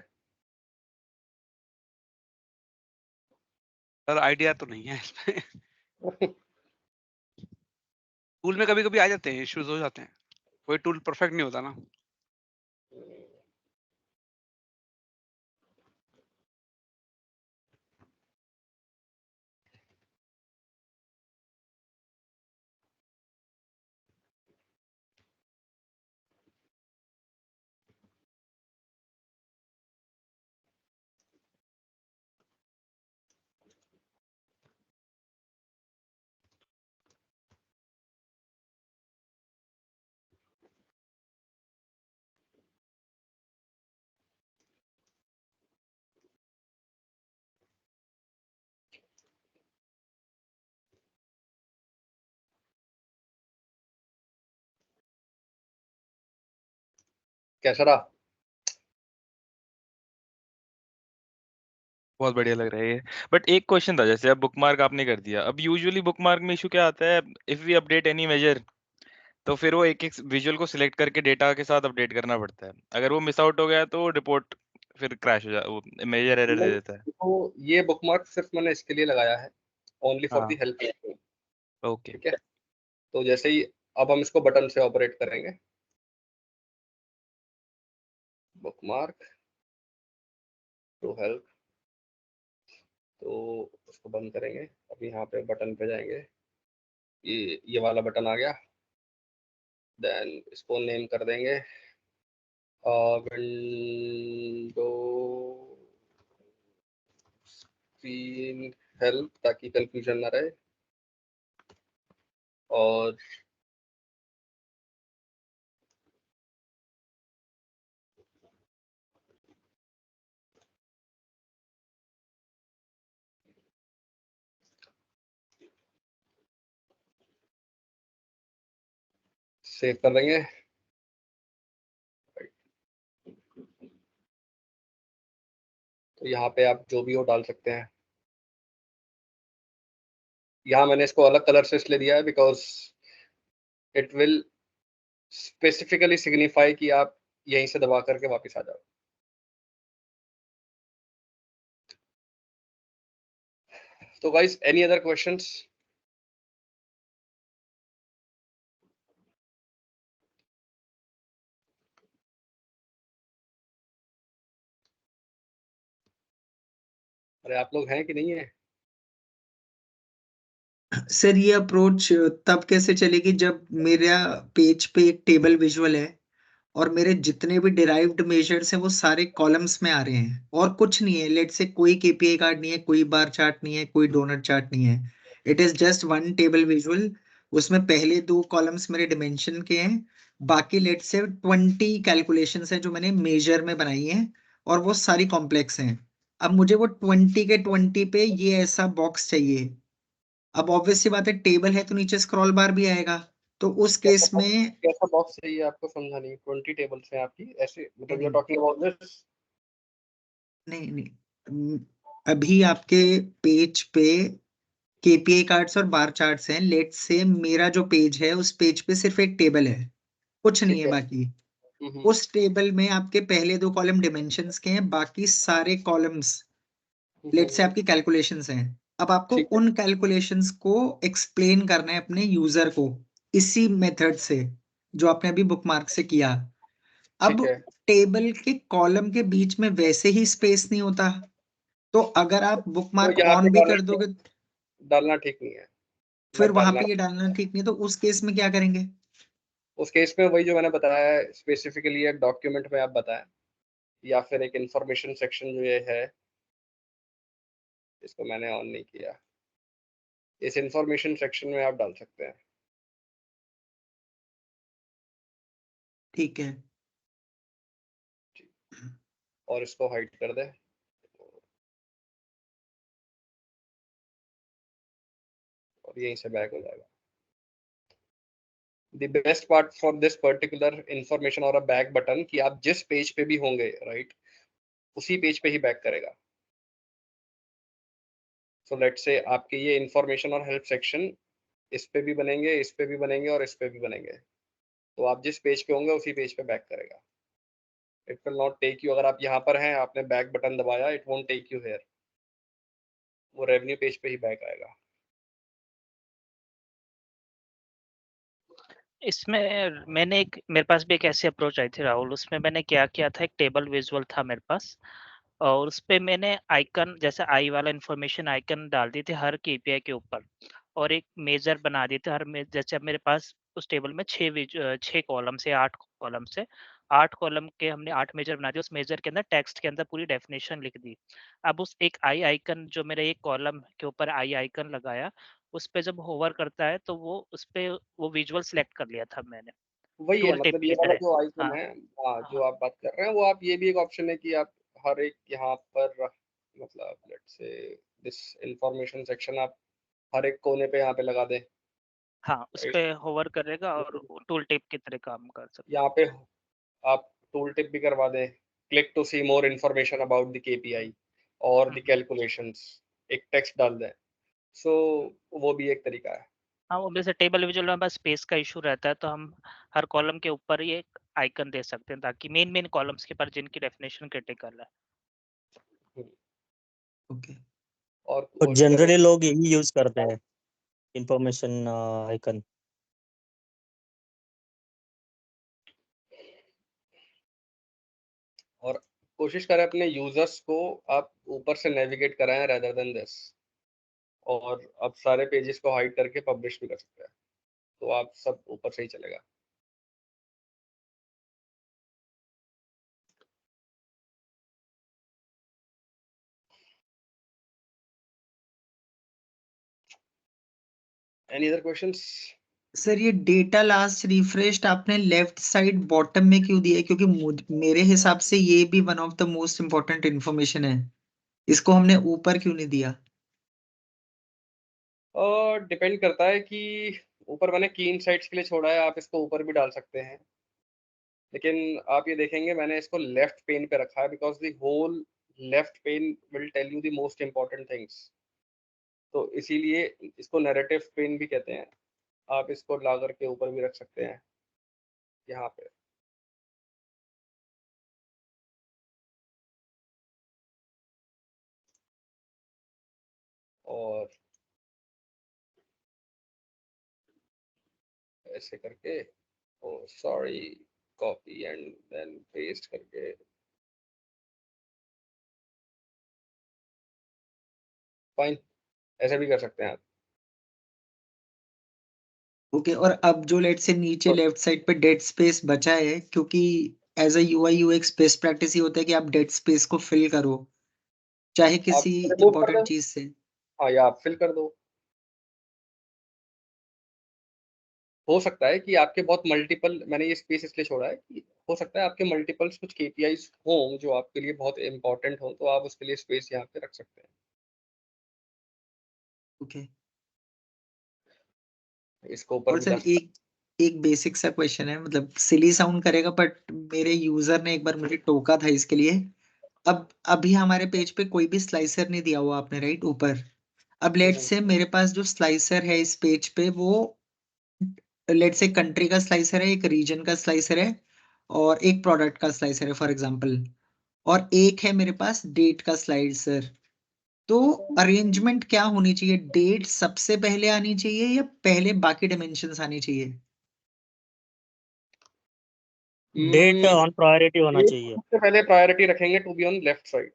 सर आइडिया तो नहीं है इसमें। टूल में कभी कभी आ जाते हैं, इश्यूज हो जाते हैं, कोई टूल परफेक्ट नहीं होता ना। कैसा रहा? बहुत बढ़िया लग रहा है ये। बट एक क्वेश्चन था, जैसे अब बुकमार्क आपने कर दिया, अब यूजुअली बुकमार्क में इशू क्या आता है, if we update any major तो फिर वो एक एक विजुअल को सिलेक्ट करके डेटा के साथ अपडेट करना पड़ता है। अगर वो मिस आउट हो गया तो रिपोर्ट फिर क्रैश हो जाता, वो मेजर एरर दे देता है। तो ये बुकमार्क सिर्फ मैंने इसके लिए लगाया है, ओनली फॉर दी हाँ हेल्प। ओके। ठीक है, तो जैसे ही अब हम इसको बटन से ऑपरेट करेंगे, बुकमार्क टू हेल्प, तो उसको बंद करेंगे। अब यहाँ पे बटन पे जाएंगे, ये वाला बटन आ गया। देन इसको नेम कर देंगे विंडो स्क्रीन हेल्प, ताकि कंफ्यूजन ना रहे। और सेव कर देंगे। तो यहाँ पे आप जो भी हो डाल सकते हैं। यहाँ मैंने इसको अलग कलर से इसलिए दिया है because it will specifically signify कि आप यहीं से दबा करके वापस आ जाओ। So guys, any other questions? अरे आप लोग हैं कि नहीं है? सर ये अप्रोच तब कैसे चलेगी जब मेरा पेज पे एक टेबल विजुअल है और मेरे जितने भी डिराइव्ड मेजर्स हैं वो सारे कॉलम्स में आ रहे हैं और कुछ नहीं है, लेट से कोई केपीआई कार्ड नहीं है, कोई बार चार्ट नहीं है, कोई डोनट चार्ट नहीं है, it is just one table visual. उसमें पहले 2 कॉलम्स मेरे डिमेंशन के हैं, बाकी लेट से 20 कैलकुलेशंस हैं जो मैंने मेजर में बनाई हैं और वो सारी कॉम्प्लेक्स हैं। अब मुझे वो 20 के 20 पे ये ऐसा बॉक्स चाहिए। अब ऑब्वियस सी बात है, टेबल है तो नीचे स्क्रॉल बार भी आएगा, तो उस केस में कैसा बॉक्स चाहिए आपको? समझा नहीं। 20 टेबल्स हैं आपकी ऐसे, मतलब you are talking about this? नहीं नहीं, अभी आपके पेज पे केपीआई कार्ड्स और बार चार्ट्स हैं, लेट से मेरा जो पेज है उस पेज पे सिर्फ एक टेबल है, कुछ नहीं ठीक है है। बाकी। उस टेबल में आपके पहले 2 कॉलम डिमेंशंस के हैं, बाकी सारे कॉलम्स लेट से आपकी कैलकुलेशंस हैं। अब आपको ठीक है। उन कैलकुलेशंस को एक्सप्लेन करना है अपने यूजर को इसी मेथड से जो आपने अभी बुकमार्क से किया। अब ठीक है। टेबल के कॉलम के बीच में वैसे ही स्पेस नहीं होता, तो अगर आप तो बुकमार्क यहाँ पे ऑन भी कर दोगे डालना ठीक नहीं है, फिर मत वहां डालना। पे ये डालना ठीक नहीं, तो उस केस में क्या करेंगे? उस केस में वही जो मैंने बताया है, स्पेसिफिकली एक डॉक्यूमेंट में आप बताएं या फिर एक इंफॉर्मेशन सेक्शन जो ये है, इसको मैंने ऑन नहीं किया, इस इंफॉर्मेशन सेक्शन में आप डाल सकते हैं। ठीक है। और इसको हाइड कर दे और यहीं से बैक हो जाएगा। The best part for this particular information और अ बैक बटन कि आप जिस पेज पे भी होंगे, राइट, उसी पेज पे ही बैक करेगा। सो लेट से आपके ये इंफॉर्मेशन और हेल्प सेक्शन इस पे भी बनेंगे, इस पे भी बनेंगे और इस पे भी बनेंगे, तो आप जिस पेज पे होंगे उसी पेज पे बैक करेगा। It will not take you, अगर आप यहाँ पर हैं, आपने बैक बटन दबाया, it won't take you here, वो रेवेन्यू पेज पे ही बैक आएगा। इसमें मैंने एक मेरे पास भी एक ऐसी अप्रोच आई थी राहुल, उसमें मैंने क्या किया था, एक टेबल विजुअल था मेरे पास और उस पे मैंने आइकन जैसे आई वाला इंफॉर्मेशन आइकन डाल दी थी हर केपीआई के ऊपर और एक मेजर बना दिए थे जैसे अब मेरे पास उस टेबल में 6 कॉलम से 8 कॉलम से 8 कॉलम के हमने 8 मेजर बना दिए, उस मेजर के अंदर टेक्स्ट के अंदर पूरी डेफिनेशन लिख दी। अब उस एक आई आइकन जो मेरे एक कॉलम के ऊपर आई आइकन लगाया, उस पे जब होवर करता है तो वो उस पे वो विजुअल सेलेक्ट कर लिया था मैंने वही है, टूल टिप मतलब ये की वाला तरह। जो आइकन हाँ है, हाँ, जो हाँ आप बात कर रहे हैं वो, आप ये भी एक ऑप्शन है कि आप हर एक यहाँ पर, मतलब let's say this information section आप हर एक कोने पे यहाँ पे लगा दें, हाँ, उस राइट। पे होवर करेगा और टूल टिप की तरह काम कर सकता यहाँ पे आप टूल टिप भी करवा दें, click to see more information about the KPI और द है। कैलकुलेशंस, एक टेक्स्ट डाल दें, सो वो भी एक तरीका है। हाँ, वो जैसे टेबल विजुअल में बस स्पेस का इशू रहता है तो हम हर कॉलम के ऊपर ही एक आइकन दे सकते हैं ताकि मेन कॉलम्स के पर जिनकी डेफिनेशन क्रिटिकल है। ओके। और और इस तरह जनरली लोग यही यूज करते हैं इंफॉर्मेशन आइकन। और कोशिश करें अपने यूजर्स को आप ऊपर से नेविगेट कराएं रेदर देन दिस, और आप सारे पेजेस को हाइड करके पब्लिश भी कर सकते हैं, तो आप सब ऊपर से ही चलेगा। Any other questions? सर ये डेटा लास्ट रिफ्रेश्ड आपने लेफ्ट साइड बॉटम में क्यों दिया है? क्योंकि मेरे हिसाब से ये भी one of the most important information है, इसको हमने ऊपर क्यों नहीं दिया? और डिपेंड करता है कि ऊपर मैंने की इनसाइट्स के लिए छोड़ा है, आप इसको ऊपर भी डाल सकते हैं, लेकिन आप ये देखेंगे मैंने इसको लेफ्ट पेन पे रखा है because the whole left pane will tell you the most important things, तो इसीलिए इसको नैरेटिव पेन भी कहते हैं। आप इसको ला करके ऊपर भी रख सकते हैं यहाँ पे। और ऐसे करके, oh sorry, copy and then paste करके, फाइन, ऐसे भी कर सकते हैं आप। ओके, और अब जो लेट से नीचे लेफ्ट साइड पे डेड स्पेस बचा है, क्योंकि as a UI UX best practice ही होता है कि आप डेड स्पेस को फिल करो, चाहे आप किसी रिमूव कर इंपॉर्टेंट दो, चीज से। हाँ, या आप फिल कर दो। हो सकता है कि आपके बहुत मल्टीपल, मैंने ये स्पेस इसलिए छोड़ा है कि हो सकता है आपके मल्टीपल्स कुछ केपीआईज हों जो आपके लिए बहुत इंपॉर्टेंट हो, तो आप उसके लिए स्पेस यहाँ पे रख सकते हैं। ओके, इसको ऊपर और भी सर जा एक एक बेसिक सा क्वेश्चन है, मतलब सिली साउंड करेगा, बट मेरे यूजर ने एक बार मुझे टोका था इसके लिए। अब अभी हमारे पेज पे कोई भी स्लाइसर नहीं दिया हुआ आपने, राइट, ऊपर। अब लेट से मेरे पास जो स्लाइसर है इस पेज पे, वो लेट से कंट्री का स्लाइसर है, एक रीजन का स्लाइसर है, और एक प्रोडक्ट का स्लाइसर है फॉर एग्जांपल, और एक है मेरे पास डेट का स्लाइसर। तो अरेंजमेंट क्या होनी चाहिए? डेट सबसे पहले आनी चाहिए या पहले बाकी डायमेंशंस आनी चाहिए? डेट ऑन प्रायोरिटी होना डेट चाहिए। सबसे पहले प्रायोरिटी रखेंगे to be on left side.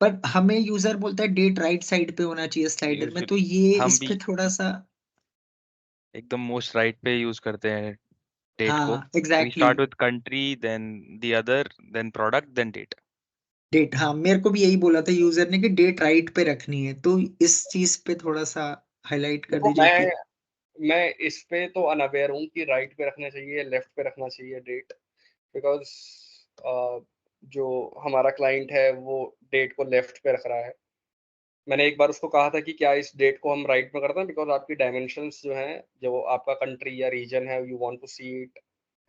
पर हमें यूजर बोलता है डेट राइट साइड पे होना चाहिए स्लाइडर में, तो ये हम इस पे भी थोड़ा सा। एकदम मोस्ट राइट पे यूज करते हैं डेट को। हाँ, we exactly, start with country, then the other, then product, then date. Date. हाँ, मेरे को भी यही बोला था यूजर ने कि डेट राइट पे रखनी है, तो इस चीज पे थोड़ा सा हाईलाइट कर देखो, दीजिए कि मैं इस पे तो अनअवेयर हूँ कि राइट पे रखना चाहिए, लेफ्ट पे रखना चाहिए डेट, बिकॉज जो हमारा क्लाइंट है वो डेट को लेफ्ट पे रख रहा है। मैंने एक बार उसको कहा था कि क्या इस डेट को हम राइट में करते हैं, बिकॉज आपकी डायमेंशंस जो हैं, जो आपका कंट्री या रीजन है, you want to see it.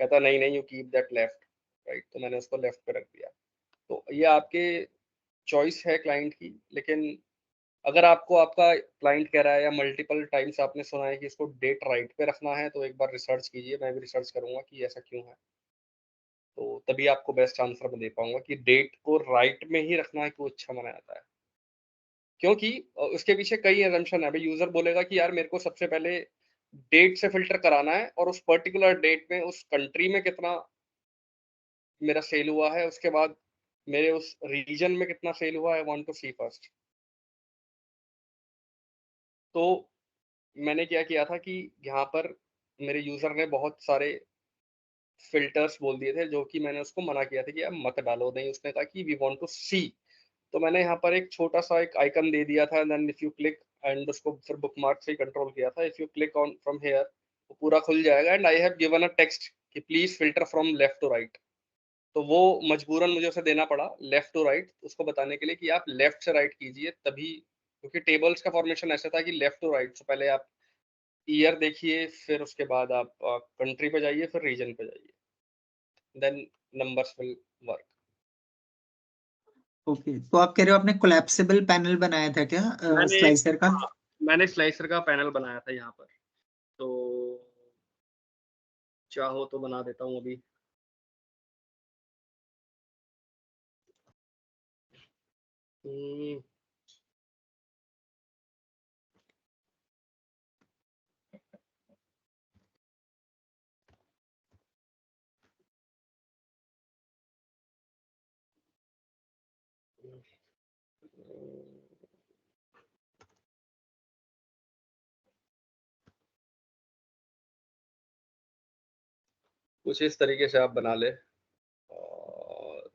कहता नहीं नहीं, you keep that left, right. तो मैंने उसको लेफ्ट पे रख दिया। तो ये आपके चॉइस है क्लाइंट की, लेकिन अगर आपको आपका क्लाइंट कह रहा है या मल्टीपल टाइम्स आपने सुना है कि इसको डेट राइट पे रखना है, तो एक बार रिसर्च कीजिए। मैं भी रिसर्च करूंगा कि ऐसा क्यों है, तो तभी आपको बेस्ट आंसर मैं दे पाऊंगा कि डेट को राइट में ही रखना है क्यों अच्छा माना जाता है। क्योंकि उसके पीछे कई एजम्पशन है। भाई यूजर बोलेगा कि यार मेरे को सबसे पहले डेट से फिल्टर कराना है, और उस पर्टिकुलर डेट में उस कंट्री में कितना मेरा सेल हुआ है, उसके बाद मेरे उस रीजन में कितना सेल हुआ है, I want to see first. तो मैंने क्या किया था कि यहाँ पर मेरे यूजर ने बहुत सारे फिल्टर्स बोल दिए थे, जो कि मैंने उसको मना किया था कि यार मत डालो। नहीं, उसने कहा कि वी वांट टू सी। तो मैंने यहाँ पर एक छोटा सा एक आइकन दे दिया था, then if you click, and उसको फिर बुकमार्क से कंट्रोल किया था। If you click on from here, वो पूरा खुल जाएगा, and I have given a text कि please filter from left to right. तो वो मजबूरन मुझे उसे देना पड़ा लेफ्ट टू राइट, उसको बताने के लिए कि आप लेफ्ट से राइट कीजिए तभी, क्योंकि टेबल्स का फॉर्मेशन ऐसा था कि लेफ्ट टू राइट। तो पहले आप ईयर देखिए, फिर उसके बाद आप कंट्री पे जाइए, फिर रीजन पे जाइए, then numbers will work. Okay. तो आप कह रहे हो आपने कोलैप्सिबल पैनल बनाया था क्या मैंने स्लाइसर का? हाँ, मैंने स्लाइसर का पैनल बनाया था यहाँ पर, तो चाहो तो बना देता हूँ अभी। हम्म, कुछ इस तरीके से आप बना ले। और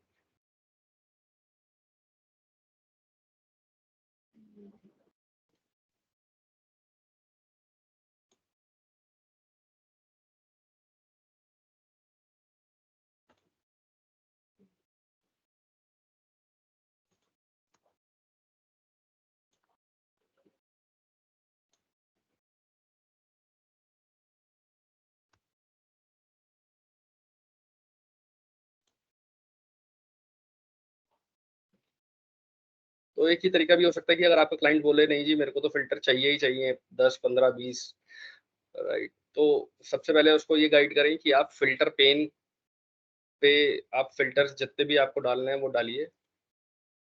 तो एक ही तरीका भी हो सकता है कि अगर आपका क्लाइंट बोले नहीं जी मेरे को तो फिल्टर चाहिए ही चाहिए 10 15 20, राइट, तो सबसे पहले उसको ये गाइड करें कि आप फिल्टर पेन पे आप फिल्टर्स जितने भी आपको डालने हैं वो डालिए।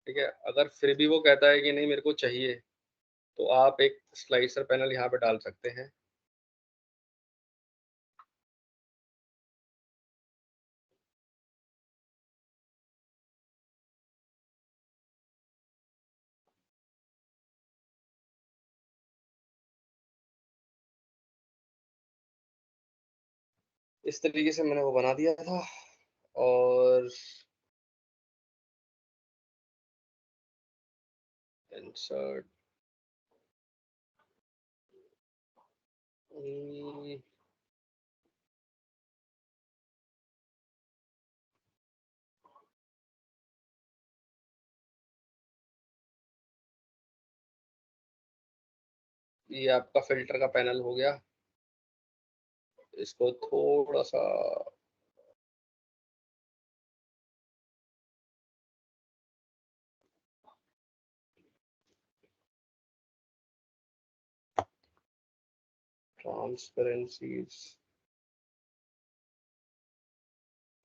ठीक है, अगर फिर भी वो कहता है कि नहीं मेरे को चाहिए, तो आप एक स्लाइसर पैनल यहाँ पे डाल सकते हैं। इस तरीके से मैंने वो बना दिया था। और इंसर्ट ये आपका फिल्टर का पैनल हो गया। इसको थोड़ा सा ट्रांसपेरेंसीज,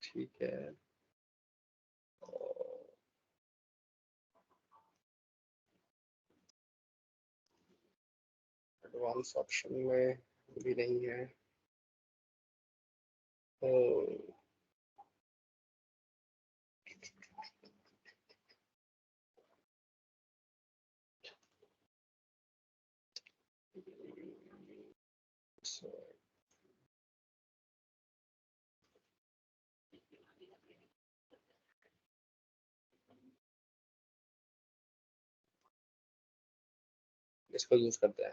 ठीक है। एडवांस ऑप्शन में भी नहीं है तो इसको यूज करते हैं।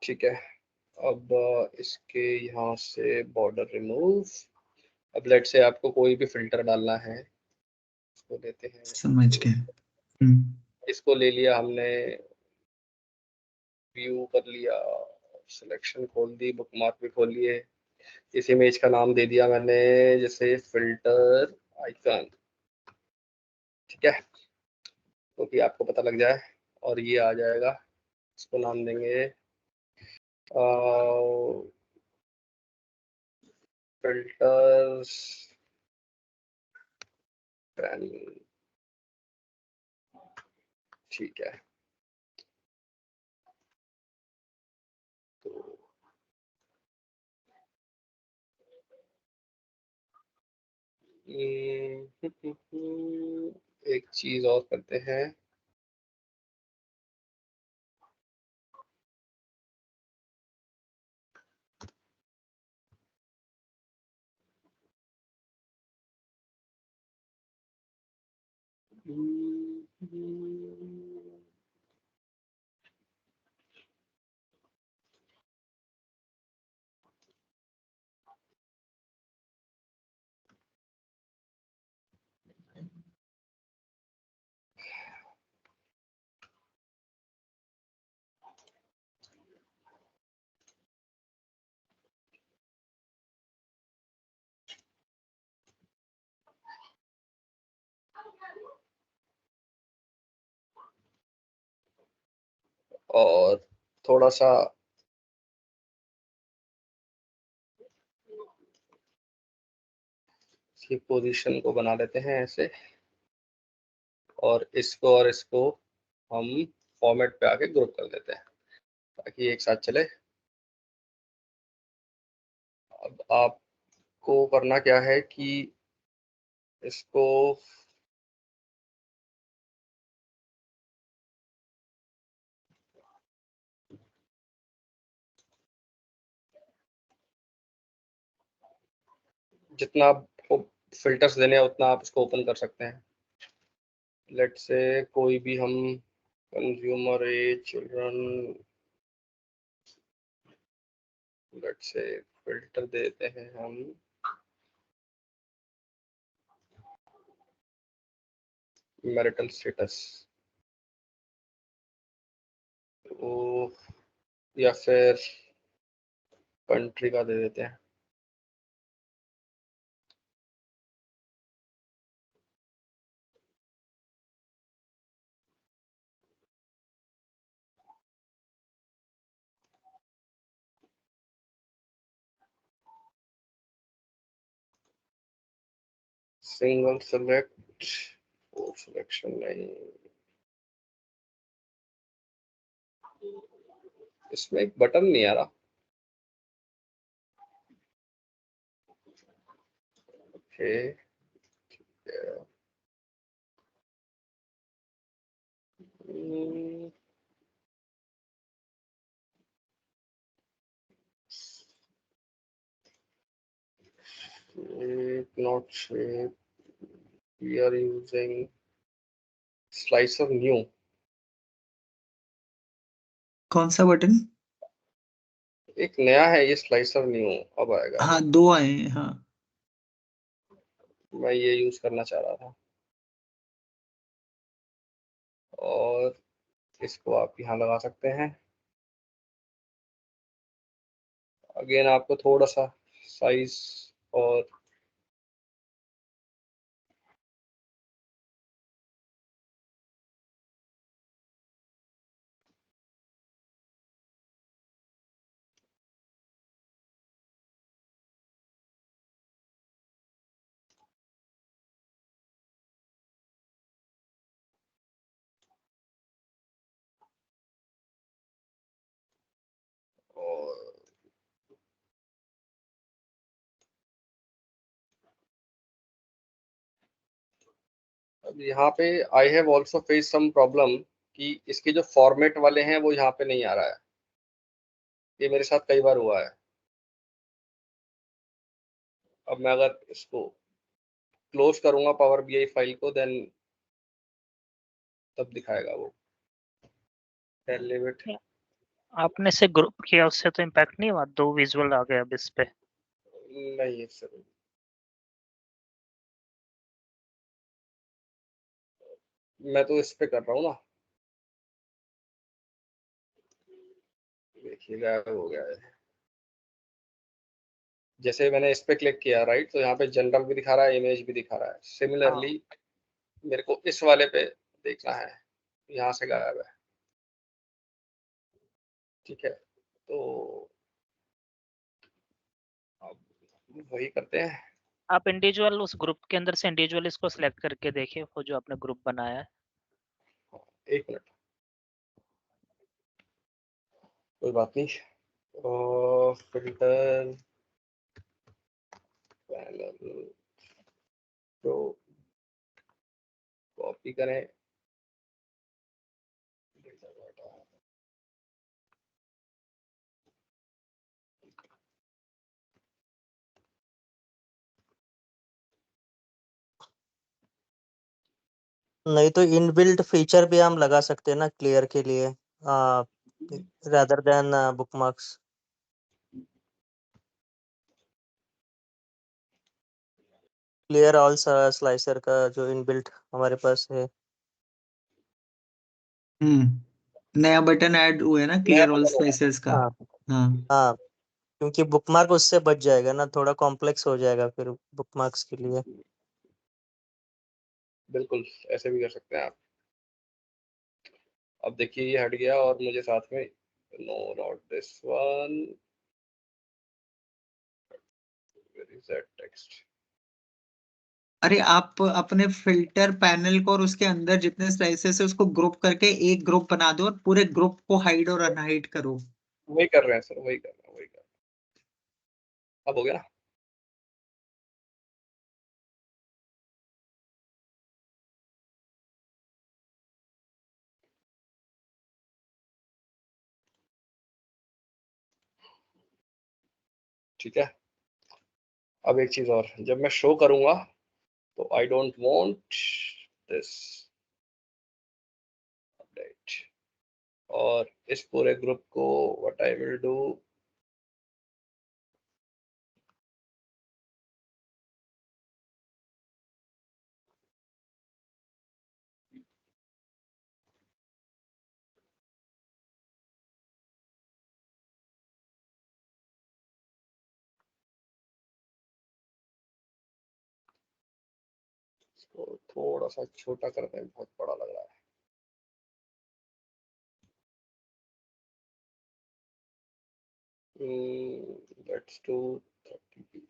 ठीक है, अब इसके यहाँ से बॉर्डर रिमूव। अब लेट से आपको कोई भी फिल्टर डालना है, इसको लेते हैं, समझ गए। इसको ले लिया हमने, व्यू कर लिया, सिलेक्शन खोल दी, बुकमार्क भी खोल लिए। इस इमेज का नाम दे दिया मैंने जैसे फिल्टर आइकन, ठीक है, तो कि आपको पता लग जाए। और ये आ जाएगा, इसको नाम देंगे फिल्टर्स पैनल, ठीक है। तो एक चीज और करते हैं, और थोड़ा सा इसकी पोजीशन को बना लेते हैं ऐसे, और इसको हम फॉर्मेट पे आके ग्रुप कर देते हैं ताकि एक साथ चले। अब आपको करना क्या है कि इसको जितना आपको फिल्टर्स देने हैं उतना आप इसको ओपन कर सकते हैं। लेट से कोई भी हम कंज्यूमर एज चिल्ड्रन, लेट से फिल्टर देते हैं हम मैरिटल स्टेटस, तो या फिर कंट्री का दे देते हैं। सिंगल सेलेक्ट और सिलेक्शन नहीं, इसमें एक बटन नहीं आ रहा। Okay not shape, we are using slicer new। कौन सा बटन? एक नया है ये स्लाइसर न्यू, अब आएगा। हाँ 2 आए हैं, हाँ। मैं ये यूज करना चाह रहा था, और इसको आप यहाँ लगा सकते हैं। अगेन आपको थोड़ा सा साइज और अब यहाँ पे I have also face some problem कि इसके जो फॉर्मेट वाले हैं वो यहाँ पे नहीं आ रहा है। ये मेरे साथ कई बार हुआ है। अब मैं अगर इसको क्लोज करूंगा पावर बीआई फाइल को, देन तब दिखाएगा वो। leave it। आपने से ग्रुप किया उससे तो इम्पैक्ट नहीं हुआ? 2 विजुअल आ गए अब इस पे। नहीं सर, मैं तो इस पे कर रहा हूँ ना। देखिए गायब हो गया है। जैसे मैंने इस पे क्लिक किया राइट, तो यहाँ पे जनरल भी दिखा रहा है, इमेज भी दिखा रहा है। सिमिलरली मेरे को इस वाले पे देखना है, यहाँ से गायब है। ठीक है, तो अब वही करते हैं। आप इंडिविजुअल उस ग्रुप के अंदर से इंडिविजुअल इसको सिलेक्ट करके देखिए, वो जो आपने ग्रुप बनाया है। एक मिनट, कोई बात नहीं। फिल्टर पैनल तो कॉपी करें, नहीं तो इनबिल्ट फीचर भी हम लगा सकते हैं ना क्लियर के लिए, rather than bookmarks. Clear all slicer का जो इनबिल्ट हमारे पास है। नया बटन ऐड हुआ है ना, क्लियर ऑल स्लाइसेस का। हाँ हाँ हाँ, क्योंकि बुकमार्क उससे बच जाएगा ना, थोड़ा कॉम्प्लेक्स हो जाएगा फिर बुकमार्क्स के लिए। बिल्कुल ऐसे भी कर सकते हैं आप। अब देखिए ये हट गया, और मुझे साथ में no not this one, where is that text. अरे आप अपने फिल्टर पैनल को और उसके अंदर जितने स्लाइसेस है उसको ग्रुप करके एक ग्रुप बना दो और पूरे ग्रुप को हाइड और अनहाइड करो। वही कर रहे हैं सर, वही कर रहे हैं, वही कर रहे हैं। अब हो गया ना? ठीक है। अब एक चीज और, जब मैं शो करूंगा तो आई डोंट वांट दिस अपडेट, और इस पूरे ग्रुप को व्हाट आई विल डू, इसको थोड़ा सा छोटा करते हैं, बहुत बड़ा लग रहा है। लेट्स डू 30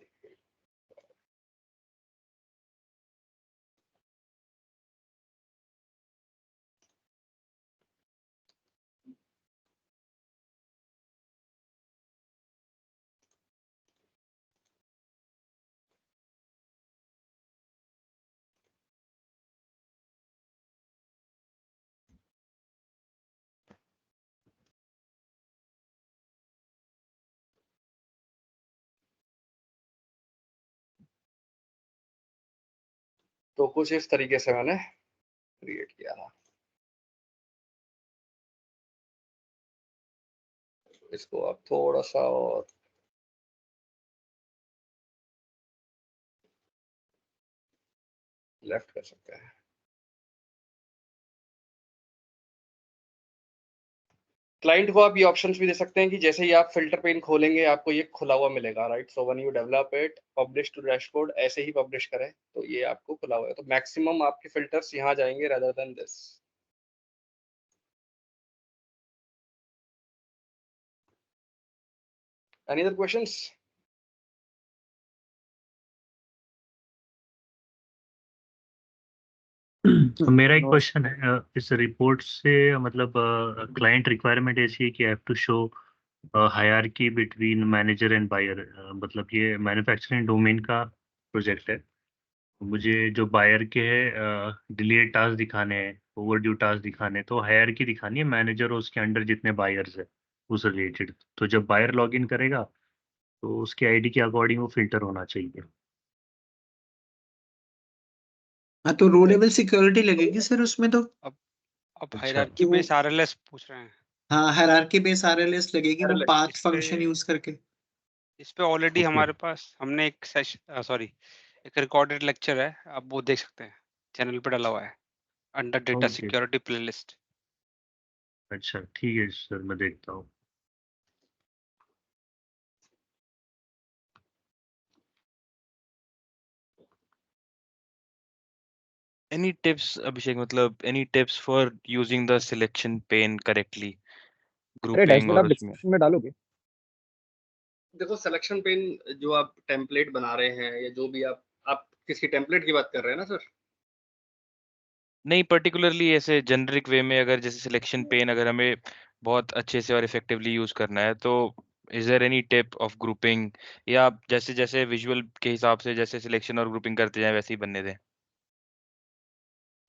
तो कुछ इस तरीके से मैंने क्रिएट किया था। इसको आप थोड़ा सा और लेफ्ट कर सकते हैं। क्लाइंट को आप ये ऑप्शंस भी दे सकते हैं कि जैसे ही आप फिल्टर पेन खोलेंगे आपको ये खुला हुआ मिलेगा, right. So when you develop it publish to dashboard, ऐसे ही पब्लिश करें तो ये आपको खुला हुआ है, तो मैक्सिमम आपके फिल्टर्स यहाँ जाएंगे rather than this. Any other questions? मेरा एक क्वेश्चन है इस रिपोर्ट से, मतलब क्लाइंट रिक्वायरमेंट ऐसी है कि I have to show hierarchy between manager and buyer, मतलब ये मैन्युफैक्चरिंग डोमेन का प्रोजेक्ट है। मुझे जो बायर के है डिलेड टास्क दिखाने हैं, ओवरड्यू टास्क दिखाने हैं, तो हायरार्की दिखानी है मैनेजर और उसके अंडर जितने बायर्स है उस रिलेटेड। तो जब बायर लॉग इन करेगा तो उसके आईडी के अकॉर्डिंग वो फिल्टर होना चाहिए। हाँ, तो रो लेवल सिक्योरिटी लगेगी सर उसमें तो। अब अच्छा। हायरार्की बेस आरएलएस पूछ रहे हैं। हाँ, हायरार्की बेस आरएलएस लगेगी, वो RLS पाथ इस पे फंक्शन यूज करके। इस पे ऑलरेडी Okay. हमारे पास हमने एक एक रिकॉर्डेड लेक्चर है, आप वो देख सकते हैं, चैनल पे डाला हुआ है under data Okay. Security playlist. अच्छा ठीक है सर, मैं देखता हूँ। Any tips, Abhishek, मतलब any tips for using the selection pane correctly, अरे grouping डैशबोर्ड और आप उसमें? डिस्क्रिप्शन में डालोगे? देखो सिलेक्शन पेन जो आप टेम्पलेट बना रहे हैं या जो भी आप किसी टेम्पलेट की बात कर रहे हैं ना सर? नहीं, पर्टिकुलरली ऐसे जेनरिक वे में अगर जैसे सिलेक्शन पेन अगर हमें बहुत अच्छे से और इफेक्टिवली यूज करना है तो is there any tip of grouping, या आप जैसे जैसे विजुअल के हिसाब से जैसे सिलेक्शन और ग्रुपिंग करते जाएं वैसे ही बनने दें?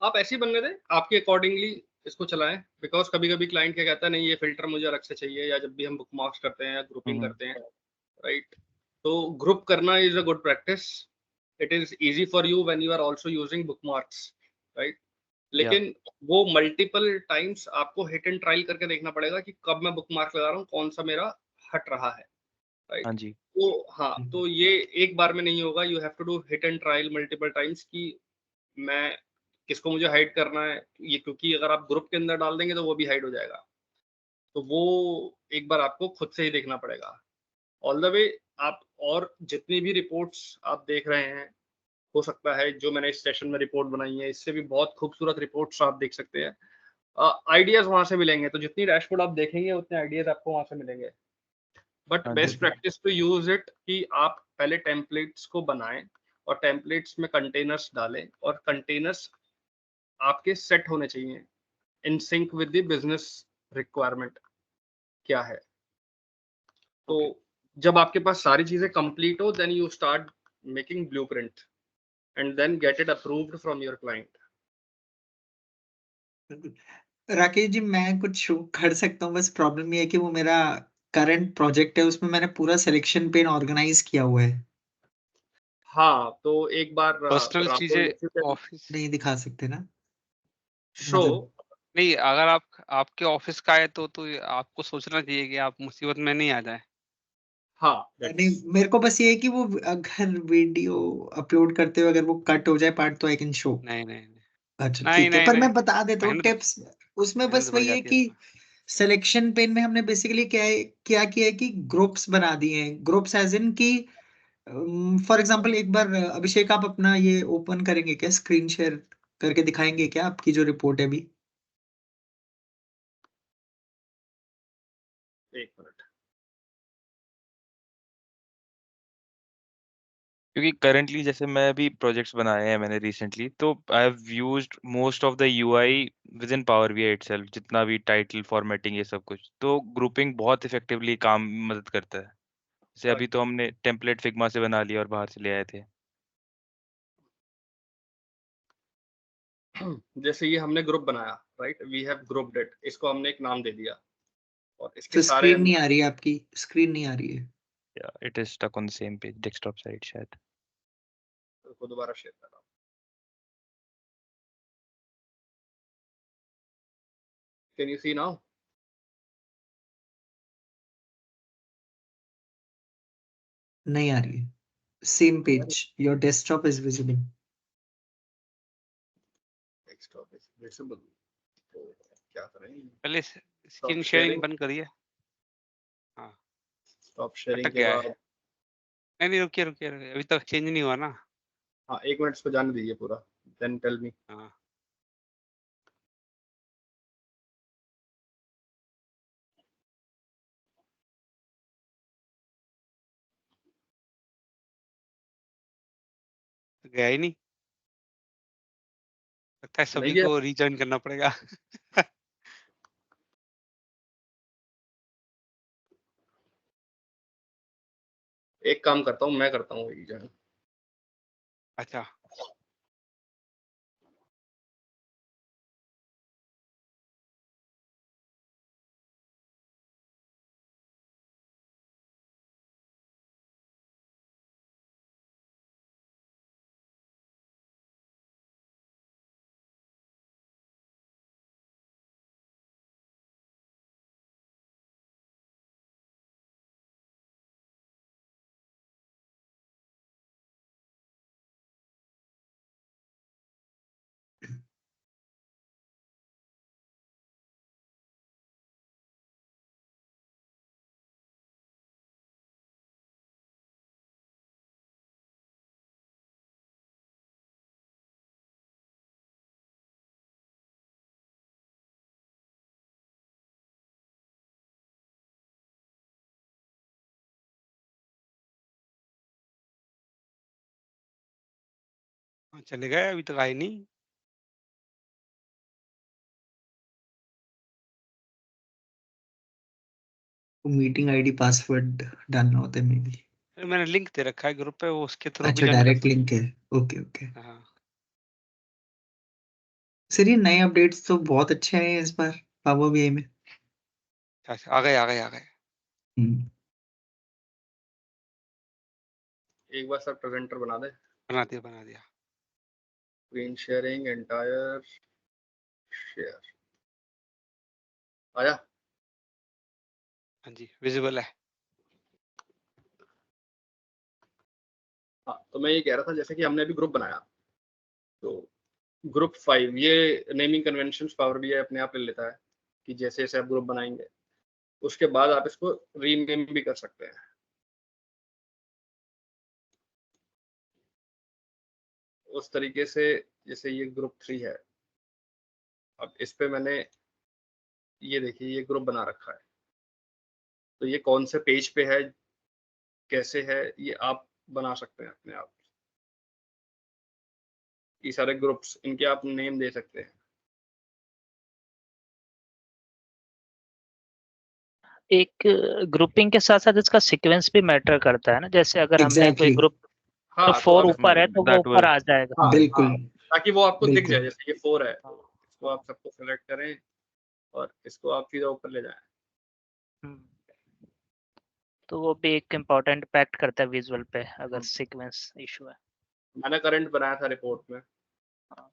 आप ऐसे ही बनने दें, आपके अकॉर्डिंगली इसको चलाएं। बिकॉज कभी कभी क्लाइंट क्या कहता है, नहीं ये फिल्टर मुझे अलग से चाहिए, या जब भी हम बुक मार्क्स करते हैं या ग्रुपिंग करते हैं, राइट, तो ग्रुप करना is a good practice. It is easy for you when you are also using bookmarks, right. लेकिन वो मल्टीपल टाइम्स आपको हिट एंड ट्रायल करके देखना पड़ेगा कि कब मैं बुक मार्क लगा रहा हूँ, कौन सा मेरा हट रहा है, राइट। हाँ जी। तो हाँ, तो ये एक बार में नहीं होगा, you have to do hit and trial multiple times कि मैं किसको मुझे हाइड करना है ये, क्योंकि अगर आप ग्रुप के अंदर डाल देंगे तो वो भी हाइड हो जाएगा। तो वो एक बार आपको खुद से ही देखना पड़ेगा ऑल द वे। आप और जितनी भी रिपोर्ट्स आप देख रहे हैं, हो सकता है जो मैंने इस सेशन में रिपोर्ट बनाई है इससे भी बहुत खूबसूरत रिपोर्ट्स आप देख सकते हैं, आइडियाज वहां से मिलेंगे। तो जितनी डैशबोर्ड आप देखेंगे उतने आइडियाज आपको वहां से मिलेंगे। बट हाँ बेस्ट जी। प्रैक्टिस टू यूज इट कि आप पहले टेम्पलेट्स को बनाएं और टेम्पलेट्स में कंटेनर्स डालें, और कंटेनर्स आपके सेट होने चाहिए in sync with the business requirement क्या है। तो जब आपके पास सारी चीजें कंप्लीट हो, then you start making blueprint and then get it approved from your client. Rakesh ji, मैं कुछ शो कर सकता हूँ, बस प्रॉब्लम ये है कि वो मेरा करंट प्रोजेक्ट है, उसमें मैंने पूरा सिलेक्शन पेन ऑर्गेनाइज किया हुआ है। हाँ, तो एक बार पर्सनल राहुल चीजें ऑफिस नहीं दिखा सकते ना शो। मतलब। नहीं, अगर आप आपके ऑफिस का है तो आपको सोचना चाहिए कि आप मुसीबत में नहीं आ जाए। हाँ, नहीं, मेरे को बस ये है कि वो अगर वीडियो अपलोड करते हुए अगर वो कट हो जाए पार्ट तो आई कैन शो। नहीं नहीं अच्छा नहीं ठीक है, नहीं पर नहीं, मैं बता देता हूँ मेहनत टिप्स। उसमें मेहनत बस बढ़ वही है जाती है कि इसमें। सिलेक्शन पेन में हमने बेसिकली क्या किया है कि ग्रुप्स बना दिए हैं। ग्रुप्स एज इन कि फॉर एग्जांपल एक बार अभिषेक आप अपना ये ओपन करेंगे क्या, स्क्रीन शेयर करके दिखाएंगे क्या आपकी जो रिपोर्ट है अभी? एक मिनट। क्योंकि करंटली जैसे मैं भी प्रोजेक्ट्स बनाए हैं मैंने रिसेंटली, तो I have used most of the UI with in power BI itself, जितना भी टाइटल फॉर्मेटिंग ये सब कुछ, तो ग्रुपिंग बहुत इफेक्टिवली काम मदद करता है। जैसे अभी तो हमने टेम्पलेट फिग्मा से बना लिया और बाहर से ले आए थे। जैसे ये हमने ग्रुप बनाया, right, we have grouped it, इसको हमने एक नाम दे दिया और इसके तो सारे स्क्रीन नहीं आ रही है आपकी, स्क्रीन नहीं आ रही है। या it is stuck on the same page, desktop side शायद। को दोबारा शेयर कर रहा हूँ। Can you see now? नहीं आ रही है. Same page. Your desktop is visible. Desktop is visible. तो क्या करें? पहले स्क्रीन शेयरिंग बंद करिए. हाँ. Stop sharing अटक के गया बाद. है. नहीं रुकिए रुकिए, अभी तक चेंज नहीं हुआ ना. हाँ 1 मिनट इसको जाने दीजिए पूरा. Then tell me. हाँ. गया ही नहीं. लगता है सभी नहीं गया? को रीजॉइन करना पड़ेगा. एक काम करता हूँ, मैं करता हूँ rejoin. अच्छा. चले गए, अभी तक आए नहीं. मीटिंग आईडी पासवर्ड डालना होता है मे बी. मैंने लिंक दे रखा है ग्रुप पे, वो उसके थ्रू भी अच्छा ज्वाइन कर डायरेक्ट सकते लिंक है. Okay okay. हैं. हाँ. सर ये नए अपडेट्स तो बहुत अच्छे आए हैं इस बार पावर बीआई में. अच्छा, आ गए आ गए आ गए. एक बार सब प्रेजेंटर बना दे. बना दिया. Screen sharing entire share. आया? हाँ जी, विजिबल है. हाँ तो मैं ये कह रहा था जैसे कि हमने अभी ग्रुप बनाया, तो ग्रुप 5 ये नेमिंग कन्वेंशन पावर बीआई अपने आप ले लेता है कि जैसे जैसे आप ग्रुप बनाएंगे उसके बाद आप इसको रीनेम भी कर सकते हैं. उस तरीके से जैसे ये ग्रुप 3 है, अब इस पे मैंने ये देखिए ये ग्रुप बना रखा है, तो ये कौन से पेज पे है, कैसे है, ये आप बना सकते हैं अपने आप. ये सारे ग्रुप्स, इनके आप नेम दे सकते हैं. एक ग्रुपिंग के साथ साथ इसका सीक्वेंस भी मैटर करता है ना, जैसे अगर हमने कोई Exactly. ग्रुप हाँ तो तो 4 आप ऊपर है तो वो That ऊपर was आ जाएगा. हाँ, बिल्कुल. हाँ, ताकि वो आपको दिख बिल्कुल. जाए, जैसे ये 4 है इसको आप सबको सेलेक्ट करें और इसको आप सीधा ऊपर ले जाएं. तो वो भी एक इम्पोर्टेंट इम्पैक्ट करता है विजुअल पे अगर सीक्वेंस इशू है. मैंने करंट बनाया था रिपोर्ट में